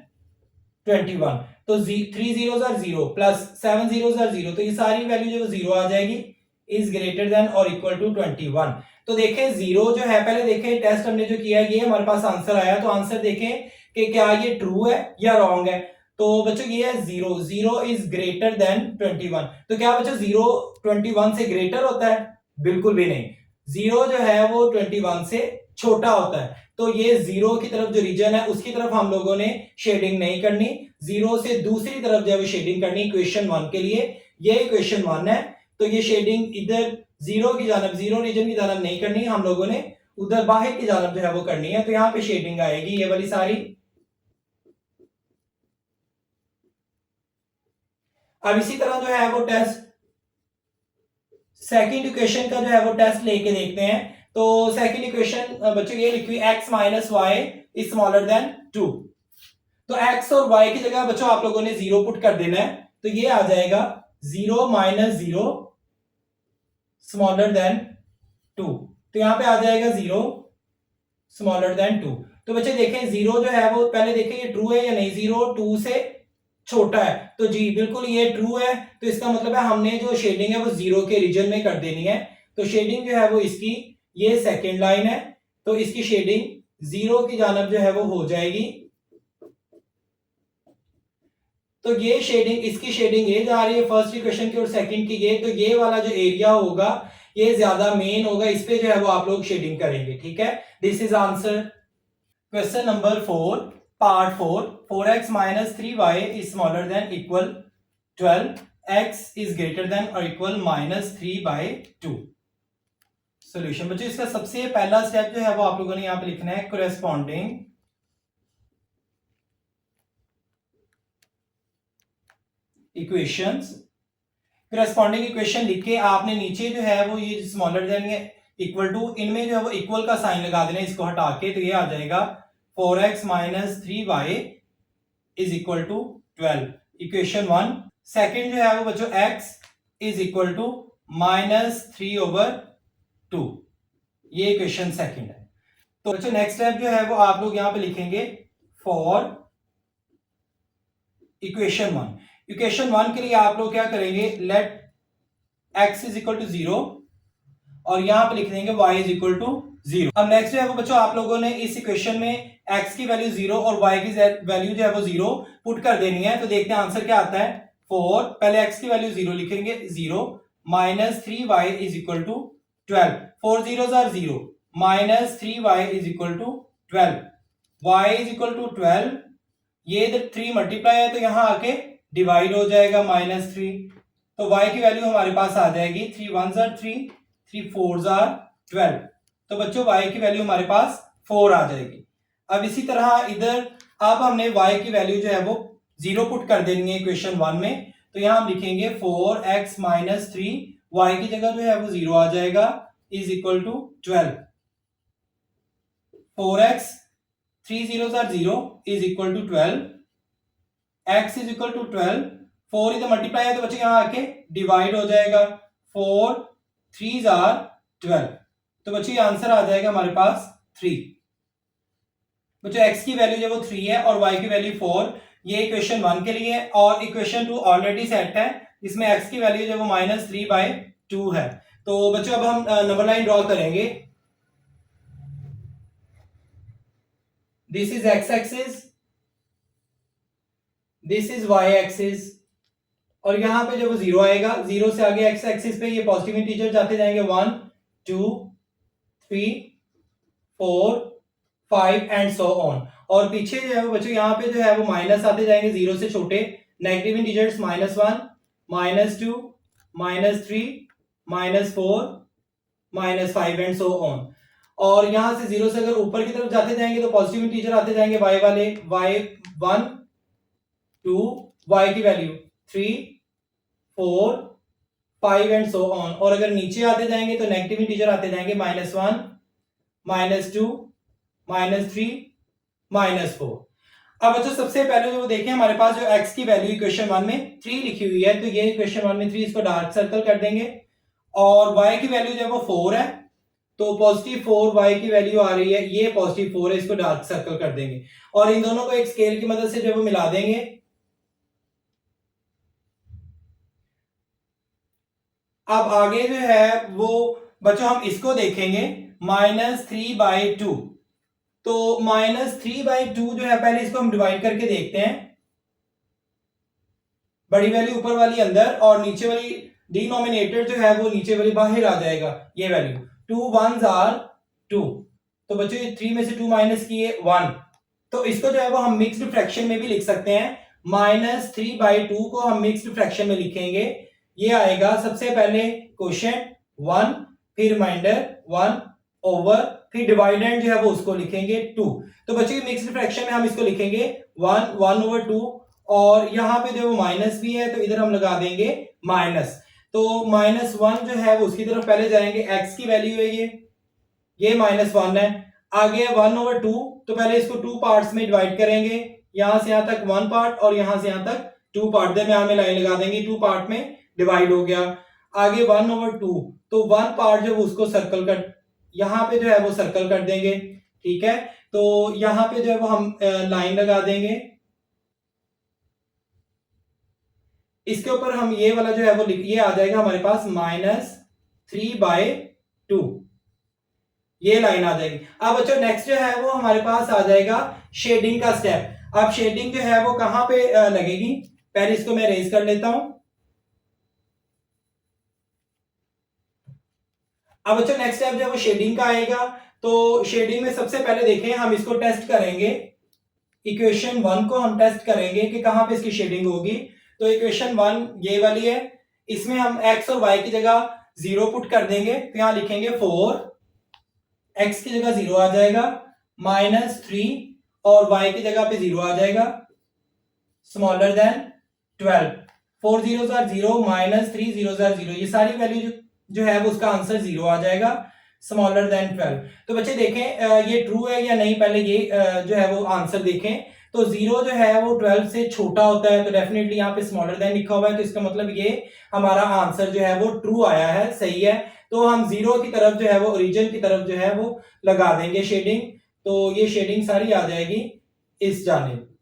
21। तो 3 0s are 0 plus 7 0s are 0, तो ये सारी वैल्यू जो 0 आ जाएगी, इज ग्रेटर देन और इक्वल टू 21। तो देखें 0 जो है, पहले देखें टेस्ट हमने जो किया ये हमारे पास आंसर आया, तो आंसर देखें कि क्या ये ट्रू है या रॉन्ग है। तो बच्चों ये है 0 इज ग्रेटर देन 21। तो क्या बच्चों 0 21 से ग्रेटर होता है? बिल्कुल भी नहीं। 0 जो है वो 21 से छोटा होता है, तो ये 0 की तरफ जो रीजन है उसकी तरफ हम लोगों ने शेडिंग नहीं करनी, 0 से दूसरी तरफ जो है वो शेडिंग करनी इक्वेशन 1 के लिए। ये इक्वेशन 1 है, तो ये शेडिंग इधर 0 की जानब, 0 रीजन की जानब नहीं करनी, हम लोगों ने उधर बाहर की जानब जो है वो करनी है। तो यहाँ पे शेडिंग आएगी ये वाली सारी। अब इसी तरह जो है वो टेस्ट सेकंड इक्वेशन का जो है वो टेस्ट लेके देखते हैं। तो सेकंड इक्वेशन बच्चों ये लिखी हुई x minus y is smaller than 2। तो x और y की जगह बच्चों आप लोगों ने 0 पुट कर देना है, तो ये आ जाएगा 0 माइनस 0 स्मॉलर देन 2। तो यहां पे आ जाएगा 0 स्मॉलर देन 2। तो बच्चे देखें 0 जो है वो पहले देखें ये ट्रू है या नहीं, 0 2 से छोटा है, तो जी बिल्कुल ये ट्रू है। तो इसका मतलब है हमने जो शेडिंग है वो 0 के रीजन में कर देनी है। तो शेडिंग जो है वो इसकी ये सेकेंड लाइन है, तो इसकी शेडिंग 0 की जानब जो है वो हो जाएगी। तो ये शेडिंग, इसकी शेडिंग ये जा रही है फर्स्ट इक्वेशन की और सेकंड की ये, तो ये वाला जो एरिया होगा ये ज्यादा मेन होगा, इस पे जो है वो आप लोग शेडिंग करेंगे। ठीक है, this is answer. Question number 4 part 4, 4x minus 3y is smaller than equal 12, x is greater than or equal minus 3/2। Solution बच्चों इसका सबसे पहला स्टेप जो है वो आप लोगों ने यहां पे लिखना है कोरेस्पॉन्डिंग इक्वेशंस। कोरेस्पॉन्डिंग इक्वेशन लिख के आपने नीचे जो है वो ये स्मॉलर देन इक्वल टू, इनमें जो है वो इक्वल का साइन लगा देना, इसको हटा के, तो ये आ जाएगा 4x minus 3y is equal to 12, equation 1। Second जो है वो बच्चों x is equal to minus 3/2, ये इक्वेशन सेकंड है। तो बच्चों नेक्स्ट स्टेप जो है वो आप लोग यहां पे लिखेंगे फॉर इक्वेशन 1। इक्वेशन 1 के लिए आप लोग क्या करेंगे, let x is equal to 0 और यहां पे लिख देंगे y is equal to 0। अब नेक्स्ट जो है वो बच्चों आप लोगों ने इस इक्वेशन में x की वैल्यू 0 और y की वैल्यू जो है वो 0 पुट कर देनी है। तो देखते हैं आंसर क्या आता है। 4, पहले x की वैल्यू 0 लिखेंगे, 0 minus 3y is equal to 12, 4 zeros are 0, minus 3y is equal to 12, y is equal to 12, ये 3 मल्टीप्लाई है तो यहां आके डिवाइड हो जाएगा -3, तो y की वैल्यू हमारे पास आ जाएगी 3 1s are 3, 3 4s are 12। तो बच्चों y की वैल्यू हमारे पास 4 आ जाएगी। अब इसी तरह इधर अब हमने y की वैल्यू जो है वो 0 पुट कर देनी है इक्वेशन 1 में, तो यहां हम लिखेंगे 4x माइनस 3, y की जगह जो है वो 0 आ जाएगा, is equal to 12, 4x 3 zeros are 0 is equal to 12, x is equal to 12, 4 इधर मल्टीप्लाई है तो बच्चे यहां आके डिवाइड हो जाएगा, 4 3s are 12, तो बच्चे आंसर आ जाएगा हमारे पास 3। बच्चों x की वैल्यू जो वो 3 है और y की वैल्यू 4, ये इक्वेशन 1 के लिए है। और इक्वेशन 2 ऑलरेडी सेट है, इसमें x की वैल्यू जो वो -3/2 है। तो बच्चों अब हम नंबर लाइन ड्रॉ करेंगे। This is x axis, this is y axis, और यहां पे जो वो 0 आएगा, 0 से आगे x एक्सिस पे ये पॉजिटिव इंटीजर जाते जाएंगे, 1 2 3 4 5 एंड सो ऑन। और पीछे जो है वो बच्चों यहाँ पे जो है वो माइनस आते जाएंगे 0 से छोटे negative integers, -1 -2 -3 -4 -5 and so on. और यहां से 0 से अगर ऊपर की तरफ जाते जाएंगे तो पॉजिटिव इंटीजर आते जाएंगे y वाले, y1 2, y की वैल्यू 3 4 5 एंड सो ऑन। और अगर नीचे आते जाएंगे तो नेगेटिव इंटीजर आते जाएंगे, -1 -2 -3 -4। अब बच्चों सबसे पहले जो देखें हमारे पास जो x की वैल्यू इक्वेशन 1 में 3 लिखी हुई है, तो ये इक्वेशन 1 में 3, इसको डार्क सर्कल कर देंगे। और y की वैल्यू जो वो 4 है, तो पॉजिटिव 4 y की वैल्यू आ रही है, ये पॉजिटिव 4 है, इसको डार्क सर्कल कर देंगे और इन दोनों को एक स्केल की मदद से जो वो मिला देंगे। अब आगे जो है वो बच्चों हम इसको देखेंगे -3/2, तो -3/2 जो है पहले इसको हम डिवाइड करके देखते हैं, बड़ी वैल्यू ऊपर वाली अंदर और नीचे वाली डिनोमिनेटर जो है वो नीचे वाली बाहर आ जाएगा, ये वैल्यू। 2 1s आर 2, तो बच्चों ये 3 में से 2 माइनस किए 1, तो इसको जो है वो हम मिक्स्ड फ्रैक्शन में भी लिख सकते हैं। -3/2 को हम मिक्स्ड फ्रैक्शन में लिखेंगे, ये आएगा सबसे पहले क्वोशिएंट 1, फिर रिमाइंडर 1 ओवर, फिर डिवाइडेंड जो है वो उसको लिखेंगे 2। तो बच्चों मिक्स्ड फ्रैक्शन में हम इसको लिखेंगे 1/2, और यहां पे जो माइनस भी है तो इधर हम लगा देंगे माइनस। तो -1 जो है वो उसकी तरफ पहले जाएंगे, x की वैल्यू है ये -1 है। आगे 1/2, तो पहले इसको 2 पार्ट्स में डिवाइड करेंगे, यहां से यहां तक 1 पार्ट और यहां से यहां तक 2 पार्ट, दरमियान में लाइन लगा देंगे, 2 पार्ट में डिवाइड हो गया। आगे 1/2, तो 1 पार्ट जो उसको सर्कल कर, यहां पे जो है वो सर्कल कर देंगे, ठीक है। तो यहां पे जो है वो हम लाइन लगा देंगे, इसके ऊपर हम ये वाला जो है वो ये आ जाएगा हमारे पास -3/2, ये लाइन आ जाएगी। अब बच्चों नेक्स्ट जो है वो हमारे पास आ जाएगा शेडिंग का स्टेप। अब शेडिंग जो है वो कहां पे लगेगी, पहले इसको मैं रेज कर लेता हूं। अब बच्चों नेक्स्ट स्टेप जो है वो शेडिंग का आएगा। तो शेडिंग में सबसे पहले देखें, हम इसको टेस्ट करेंगे, इक्वेशन 1 को हम टेस्ट करेंगे कि कहां पे इसकी शेडिंग होगी। तो इक्वेशन 1 ये वाली है, इसमें हम x और y की जगह 0 पुट कर देंगे, तो यहां लिखेंगे 4, x की जगह 0 आ जाएगा, -3 और y की जगह पे 0 आ जाएगा, smaller than 12, 4 0s are 0, -3 0s are 0, ये सारी वैल्यू जो है वो उसका आंसर 0 आ जाएगा, स्मॉलर देन 12। तो बच्चे देखें ये ट्रू है या नहीं, पहले ये जो है वो आंसर देखें। तो 0 जो है वो 12 से छोटा होता है, तो डेफिनेटली यहाँ पे स्मॉलर देन लिखा हुआ है, तो इसका मतलब ये हमारा आंसर जो है वो ट्रू आया है, सही है। तो हम 0 की तरफ जो है वो ओरिजिन की तरफ जो है वो लगा देंगे शेडिंग, तो ये शेडिंग सारी आ जाएगी इस जानिब।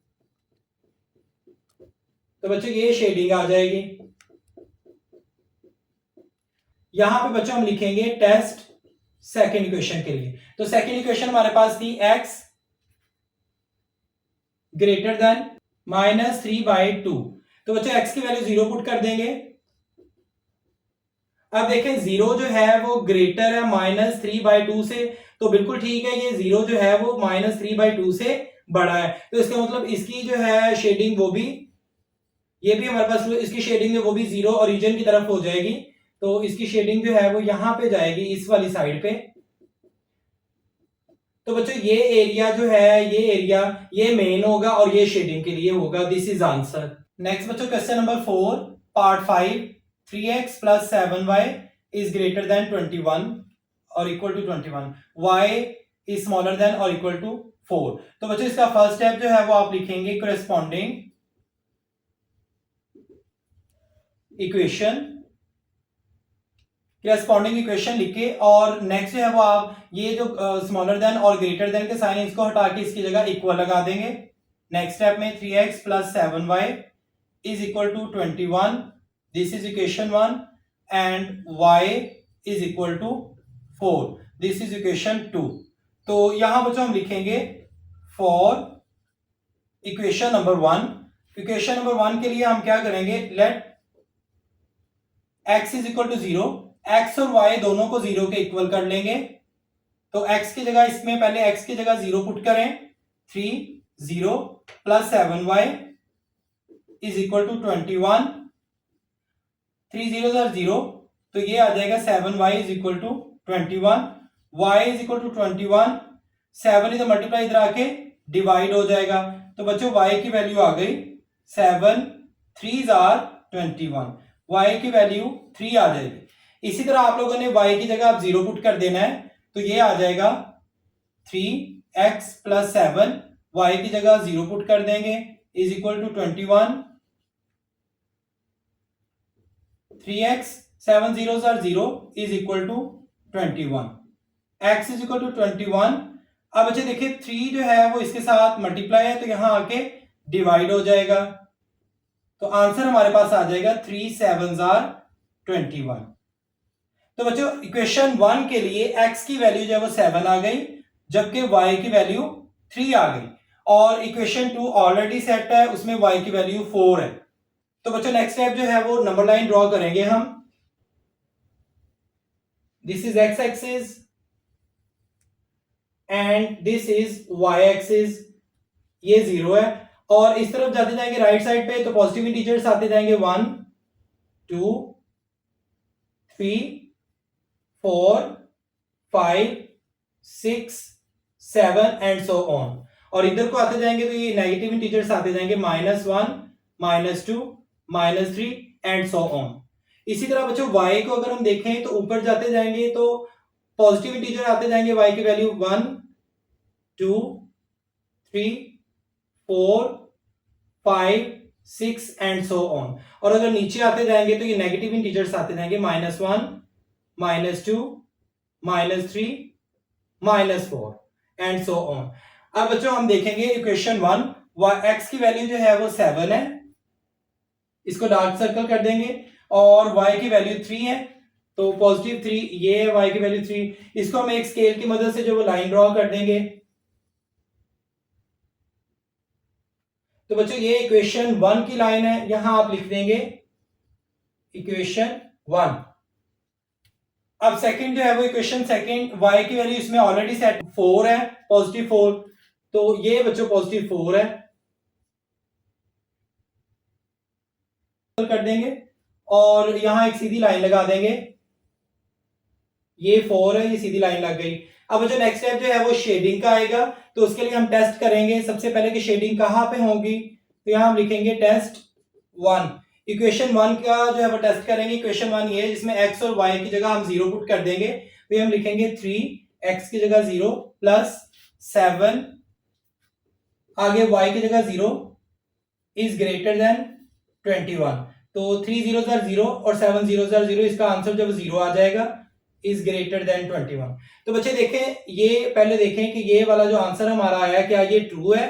तो बच्चों ये शेडिंग आ जाएगी। यहां पे बच्चों हम लिखेंगे टेस्ट सेकेंड इक्वेशन के लिए। तो सेकेंड इक्वेशन हमारे पास थी x ग्रेटर देन -3/2, तो बच्चों x की वैल्यू 0 पुट कर देंगे। अब देखें 0 जो है वो ग्रेटर है -3/2 से, तो बिल्कुल ठीक है, ये 0 जो है वो -3/2 से बड़ा है, तो इसका मतलब इसकी जो है शेडिंग वो भी, ये भी हमारे पास इसकी शेडिंग है वो भी 0 ओरिजिन की तरफ हो जाएगी, तो इसकी शेडिंग जो है वो यहां पे जाएगी इस वाली साइड पे। तो बच्चों ये एरिया जो है, ये एरिया ये मेन होगा और ये शेडिंग के लिए होगा, दिस इज आंसर। नेक्स्ट बच्चों question number 4 part 5, 3x + 7y is greater than 21 और equal to 21, y is smaller than और इक्वल टू 4। तो बच्चों इसका फर्स्ट स्टेप जो है वो आप लिखेंगे करेस्पॉन्डिंग इक्वेशन, करस्पॉन्डिंग इक्वेशन लिखे, और नेक्स्ट जो है वो आप ये जो स्मॉलर देन और ग्रेटर देन के साइन इसको हटा के इसकी जगह इक्वल लगा देंगे। नेक्स्ट स्टेप में 3x + 7y is equal to 21, this is equation 1, and y is equal to 4, this is equation 2। तो यहां बच्चों हम लिखेंगे for equation number 1, equation number 1 के लिए हम क्या करेंगे, let x is equal to 0, x और y दोनों को 0 के इक्वल कर लेंगे। तो x की जगह, इसमें पहले x की जगह 0 पुट करें, 3 0 + 7y is equal to 21, 3 0s are 0, तो ये आ जाएगा 7y is equal to 21, y is equal to 21, 7 इधर मल्टीप्लाई इधर आके डिवाइड हो जाएगा, तो बच्चों y की वैल्यू आ गई 7 3s आर 21, y की वैल्यू 3 आ जाएगी। इसी तरह आप लोगों ने y की जगह आप 0 पुट कर देना है, तो ये आ जाएगा 3x + 7, y की जगह 0 पुट कर देंगे is equal to 21, 3x 7 0s are 0 is equal to 21, x is equal to 21। अब बच्चे देखिए 3 जो है वो इसके साथ मल्टीप्लाई है, तो यहां आके डिवाइड हो जाएगा, तो आंसर हमारे पास आ जाएगा 3 7s आर 21। तो बच्चों इक्वेशन 1 के लिए x की वैल्यू जो है वो 7 आ गई, जबकि y की वैल्यू 3 आ गई, और इक्वेशन 2 ऑलरेडी सेट है, उसमें y की वैल्यू 4 है। तो बच्चों नेक्स्ट स्टेप जो है वो नंबर लाइन ड्रॉ करेंगे हम। This is x axis and this is y axis, ये 0 है। और इस तरफ जाते जाएंगे राइट साइड पे तो पॉजिटिव इंटीजर्स आते जाएंगे 1 2 3 4 5 6 7 एंड सो ऑन। और इधर को आते जाएंगे तो ये नेगेटिव इंटीजर्स आते जाएंगे -1 -2 -3 एंड सो ऑन। इसी तरह बच्चों y को अगर हम देखें तो ऊपर जाते जाएंगे तो पॉजिटिव इंटीजर आते जाएंगे y की वैल्यू 1 2 3 4 5 6 एंड सो ऑन। और अगर नीचे आते जाएंगे तो ये नेगेटिव इंटीजर्स आते जाएंगे -1 -2 -3 -4 एंड सो ऑन। अब बच्चों हम देखेंगे इक्वेशन 1, x की वैल्यू जो है वो 7 है, इसको डार्क सर्कल कर देंगे, और y की वैल्यू 3 है, तो पॉजिटिव 3 ये है y की वैल्यू 3। इसको हम एक स्केल की मदद से जो वो लाइन ड्रॉ कर देंगे। तो बच्चों ये इक्वेशन 1 की लाइन है, यहां आप लिख देंगे इक्वेशन 1। अब सेकंड जो है वो इक्वेशन सेकंड, y की वैल्यू इसमें ऑलरेडी सेट 4 है, पॉजिटिव 4, तो ये बच्चों पॉजिटिव 4 है, कर देंगे और यहां एक सीधी लाइन लगा देंगे, ये 4 है, ये सीधी लाइन लग गई। अब जो नेक्स्ट स्टेप जो है वो शेडिंग का आएगा, तो उसके लिए हम टेस्ट करेंगे सबसे पहले कि शेडिंग कहां पे होगी। तो यहां हम लिखेंगे टेस्ट 1, इक्वेशन 1 का जो है वो टेस्ट करेंगे। इक्वेशन 1 ये जिसमें x और y की जगह हम 0 पुट कर देंगे, तो हम लिखेंगे 3x की जगह 0 प्लस 7 आगे y की जगह 0 इज ग्रेटर देन 21। तो 3 0 0 और 7 0 0, इसका आंसर जब 0 आ जाएगा इज ग्रेटर देन 21। तो बच्चे देखें, ये पहले देखें कि ये वाला जो आंसर हमारा आया क्या ये ट्रू है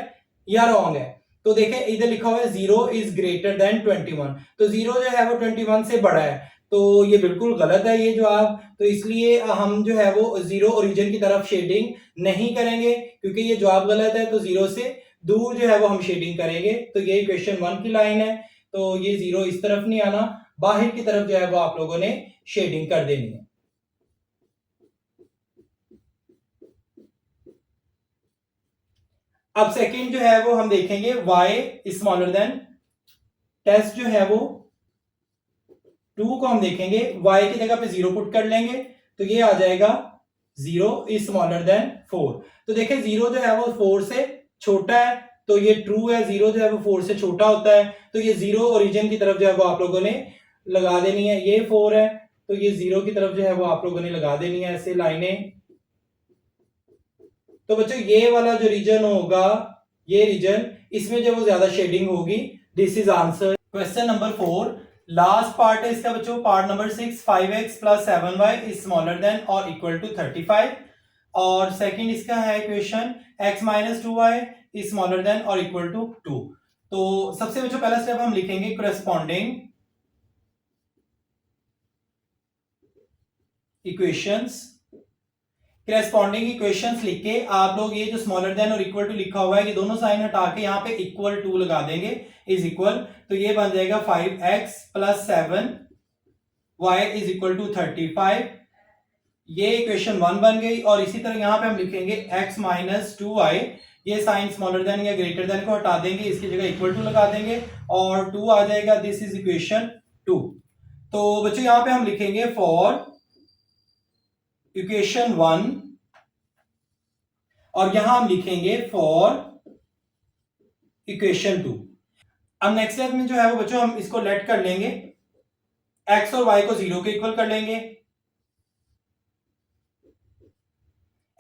या रॉन्ग है। तो देखें इधर लिखा हुआ है 0 इज ग्रेटर देन 21, तो 0 जो है वो 21 से बड़ा है, तो ये बिल्कुल गलत है ये जवाब। तो इसलिए हम जो है वो 0 ओरिजिन की तरफ शेडिंग नहीं करेंगे, क्योंकि ये जवाब गलत है, तो 0 से दूर जो है वो हम शेडिंग करेंगे। तो ये इक्वेशन 1 की लाइन है, तो ये 0 इस तरफ नहीं आना, बाहर की तरफ जो है वो आप लोगों ने शेडिंग कर देनी है। अब सेकंड जो है वो हम देखेंगे y स्मॉलर देन, टेस्ट जो है वो 2 को हम देखेंगे, y की जगह पे 0 पुट कर लेंगे, तो ये आ जाएगा 0 इज स्मॉलर देन 4। तो देखें 0 जो है वो 4 से छोटा है, तो ये ट्रू है, 0 जो है वो 4 से छोटा होता है, तो ये 0 ओरिजिन की तरफ जो है वो आप लोगों ने लगा देनी है। ये 4 है, तो ये 0 की तरफ जो है वो आप लोगों ने लगा देनी है ऐसे लाइनें। तो बच्चों ये वाला जो रीजन होगा, ये रीजन, इसमें जो वो ज्यादा शेडिंग होगी। This is answer. Question number 4, last part है इसका बच्चों, part number 6, 5x plus 7y is smaller than और इक्वल टू 35। और सेकंड इसका है question x minus 2y is smaller than और इक्वल टू 2। तो सबसे बच्चों पहला स्टेप हम लिखेंगे करस्पॉन्डिंग इक्वेशंस। करस्पॉन्डिंग इक्वेशंस लिख के आप लोग ये जो स्मॉलर देन और इक्वल टू लिखा हुआ है, ये दोनों साइन हटा के यहाँ पे इक्वल टू लगा देंगे, इज इक्वल, तो ये बन जाएगा 5x plus 7y is equal to 35। ये इक्वेशन 1 बन गई। और इसी तरह यहाँ पे हम लिखेंगे x माइनस 2y, ये साइन स्मॉलर देन या ग्रेटर देन को हटा देंगे, इसकी जगह इक्वल टू लगा देंगे और 2 आ जाएगा। This is equation 2। तो बच्चों यहाँ पे हम लिखेंगे फॉर इक्वेशन 1 और यहां हम लिखेंगे फॉर इक्वेशन 2। अब नेक्स्ट स्टेप में जो है वो बच्चों हम इसको लेट कर लेंगे, x और y को 0 के इक्वल कर लेंगे।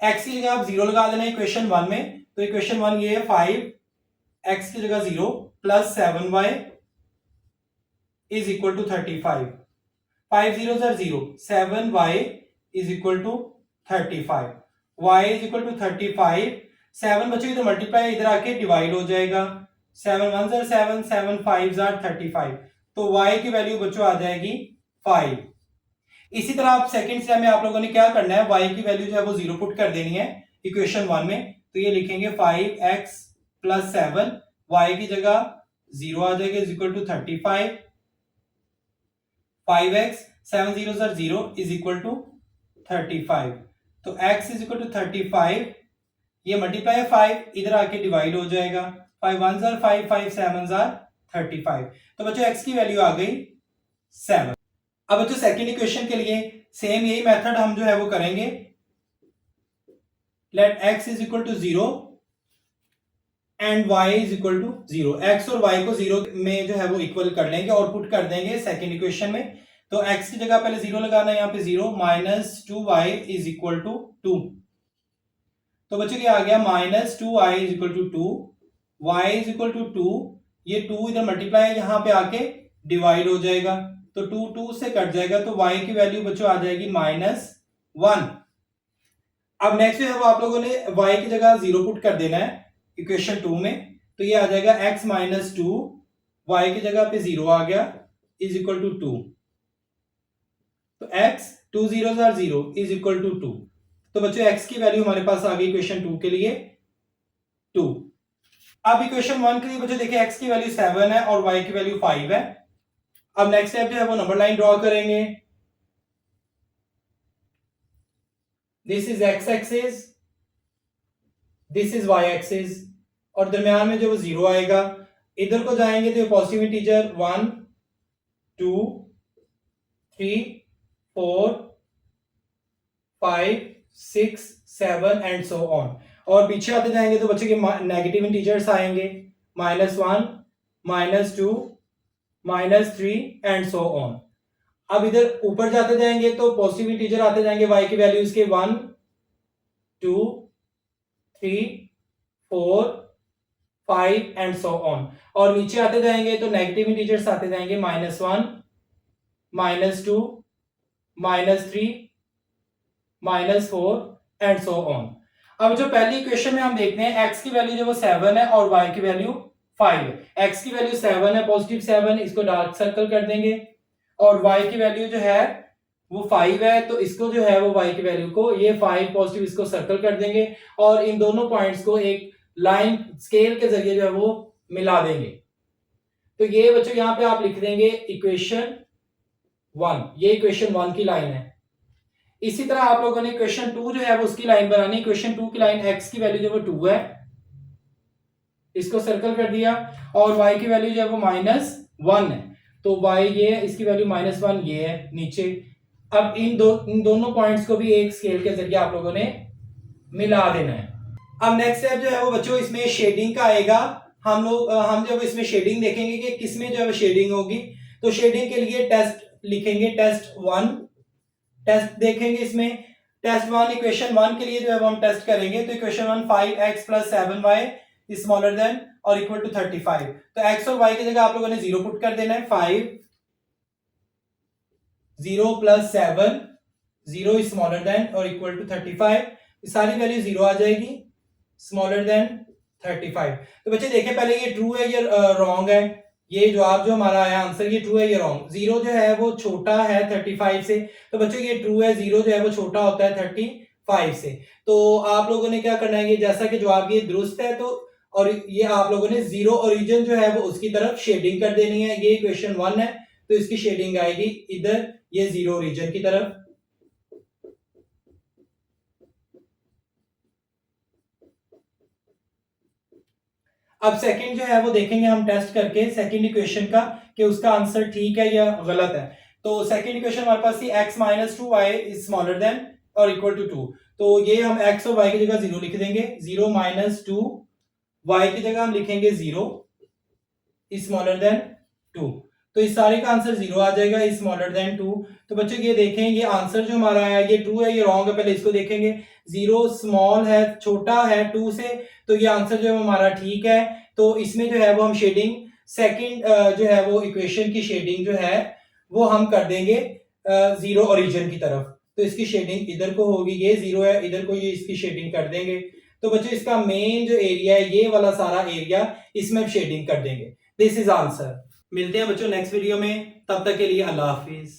x की जगह आप 0 लगा देना इक्वेशन 1 में, तो इक्वेशन 1 ये है 5x की जगह 0 plus 7y is equal to 35। 5 0 0, 7y is equal to 35, y is equal to 35। 7 बच्चों इधर मल्टीप्लाई, इधर आके डिवाइड हो जाएगा, 7 1 7, 7 5 35, तो y की वैल्यू बच्चों आ जाएगी 5। इसी तरह आप सेकंड स्टेप में आप लोगों ने क्या करना है, y की वैल्यू जो है वो 0 पुट कर देनी है इक्वेशन 1 में, तो ये लिखेंगे 5x प्लस 7, y की जगह 0 आ जाएगा is equal to 35, 5x 7 0 0 is equal to 35। तो x इज इक्वल टू 35, ये मल्टीप्लाई है 5, इधर आके डिवाइड हो जाएगा, 5 1 जार 5, 5 7 जार 35। तो बच्चों x की वैल्यू आ गई 7। अब बच्चों सेकंड इक्वेशन के लिए सेम यही मेथड हम जो है वो करेंगे। Let x is equal to 0 and y is equal to 0। x और y को 0 में जो है वो इक्वल कर लेंगे और पुट कर देंगे सेकंड इक्वेशन में। तो x की जगह पहले 0 लगाना है, यहाँ पे 0 minus 2y is equal to 2। तो बच्चों क्या आ गया, minus 2y is equal to 2, y is equal to 2, ये 2 इधर मल्टीप्लाई है, यहाँ पे आके डिवाइड हो जाएगा, तो 2 2 से कट जाएगा, तो y की वैल्यू बच्चों आ जाएगी -1। अब नेक्स्ट जो है वो आप लोगों ने y की जगह 0 पुट कर देना है इक्वेशन 2 में, तो ये आ जाएगा x माइनस 2, y की जगह पे 0 आ गया, इज इक्वल टू 2। तो x 2 0 0 इज इक्वल टू 2। तो बच्चों x की वैल्यू हमारे पास आ गई इक्वेशन 2 के लिए 2। अब इक्वेशन 1 के लिए बच्चों देखिए x की वैल्यू 7 है और y की वैल्यू 5 है। अब नेक्स्ट स्टेप जो है वो नंबर लाइन ड्रॉ करेंगे। This is x axis, this is y axis, और दरमियान में जो वो 0 आएगा, इधर को जाएंगे तो positive integer 1 2 3 4 5 6 7 and so on, और पीछे आते जाएंगे तो बच्चे के नेगेटिव इंटीजर्स आएंगे, -1 -2 -3 एंड सो ऑन। अब इधर ऊपर जाते जाएंगे तो पॉजिटिव इंटीजर आते जाएंगे, y की वैल्यूज के 1 2 3 4 5 एंड सो ऑन, और नीचे आते जाएंगे तो नेगेटिव इंटीजर्स आते जाएंगे, -1 -2 -3 -4 एंड सो ऑन। अब जो पहली इक्वेशन में हम देखते हैं x की वैल्यू जो वो 7 है और y की वैल्यू 5 है। x की वैल्यू 7 है, पॉजिटिव 7, इसको डार्क सर्कल कर देंगे, और y की वैल्यू जो है वो 5 है, तो इसको जो है वो y की वैल्यू को ये 5 पॉजिटिव इसको सर्कल कर देंगे, और इन दोनों पॉइंट्स को एक लाइन स्केल के जरिए जो है वो मिला देंगे। तो ये बच्चों यहां पे आप लिख देंगे इक्वेशन 1, ये इक्वेशन 1 की लाइन है। इसी तरह आप लोगों ने इक्वेशन 2 जो है वो उसकी लाइन बनानी। इक्वेशन 2 की लाइन x की वैल्यू जो वो 2 है, इसको सर्कल कर दिया, और y की वैल्यू जो है वो -1 है, तो y ये इसकी वैल्यू -1 ये है नीचे। अब इन दोनों पॉइंट्स को भी एक स्केल के जरिए आप लोगों ने मिला देना है। अब नेक्स्ट स्टेप जो है वो बच्चों इसमें शेडिंग का आएगा। हम जब इसमें शेडिंग देखेंगे कि किसमें जो है शेडिंग होगी, तो शेडिंग के लिए टेस्ट लिखेंगे, टेस्ट 1 टेस्ट देखेंगे इसमें। टेस्ट 1 इक्वेशन 1 के लिए जो है वो हम टेस्ट करेंगे, तो equation 1 5x + 7y is smaller than और इक्वल टू 35। तो x और y की जगह आप लोगों ने 0 पुट कर देना है, 5 0 + 7 0 इज स्मॉलर देन और इक्वल टू 35। सारी वैल्यू 0 आ जाएगी, स्मॉलर देन 35। तो बच्चे देखें पहले ये ट्रू है, ये रॉन्ग है, ये जवाब जो हमारा आया आंसर ये ट्रू है, ये रॉन्ग। 0 जो है वो छोटा है 35 से, तो बच्चों ये ट्रू है, 0 जो है वो छोटा होता है 35 से। तो आप लोगों ने क्या करना है, ये जैसा कि जवाब ये दुरुस्त है, तो और ये आप लोगों ने 0 ओरिजिन जो है वो उसकी तरफ शेडिंग कर देनी है। ये इक्वेशन 1 है, तो इसकी शेडिंग आएगी इधर, ये 0 ओरिजिन की तरफ। अब सेकंड जो है वो देखेंगे हम टेस्ट करके सेकंड इक्वेशन का कि उसका आंसर ठीक है या गलत है। तो सेकंड इक्वेशन हमारे पास थी x - 2y is smaller than और इक्वल टू 2। तो ये हम x और y की जगह 0 लिख देंगे, 0 - 2 y की जगह हम लिखेंगे 0 इज स्मॉलर देन 2। तो इस सारे का आंसर 0 आ जाएगा, इज स्मॉलर देन 2। तो बच्चों ये देखें, ये आंसर जो हमारा है ये ट्रू है, ये रॉन्ग है, पहले इसको देखेंगे। 0 स्मॉल है, छोटा है 2 से, तो ये आंसर जो है हमारा ठीक है। तो इसमें जो है वो हम शेडिंग सेकंड जो है वो इक्वेशन की शेडिंग जो है वो हम कर देंगे 0 ओरिजिन की तरफ। तो इसकी शेडिंग इधर को होगी, ये 0 है, इधर को ये इसकी शेडिंग कर देंगे। तो बच्चों इसका मेन जो एरिया है ये वाला सारा एरिया, इसमें हम शेडिंग कर देंगे। This is answer. मिलते हैं बच्चों नेक्स्ट वीडियो में, तब तक के लिए अल्लाह हाफिज।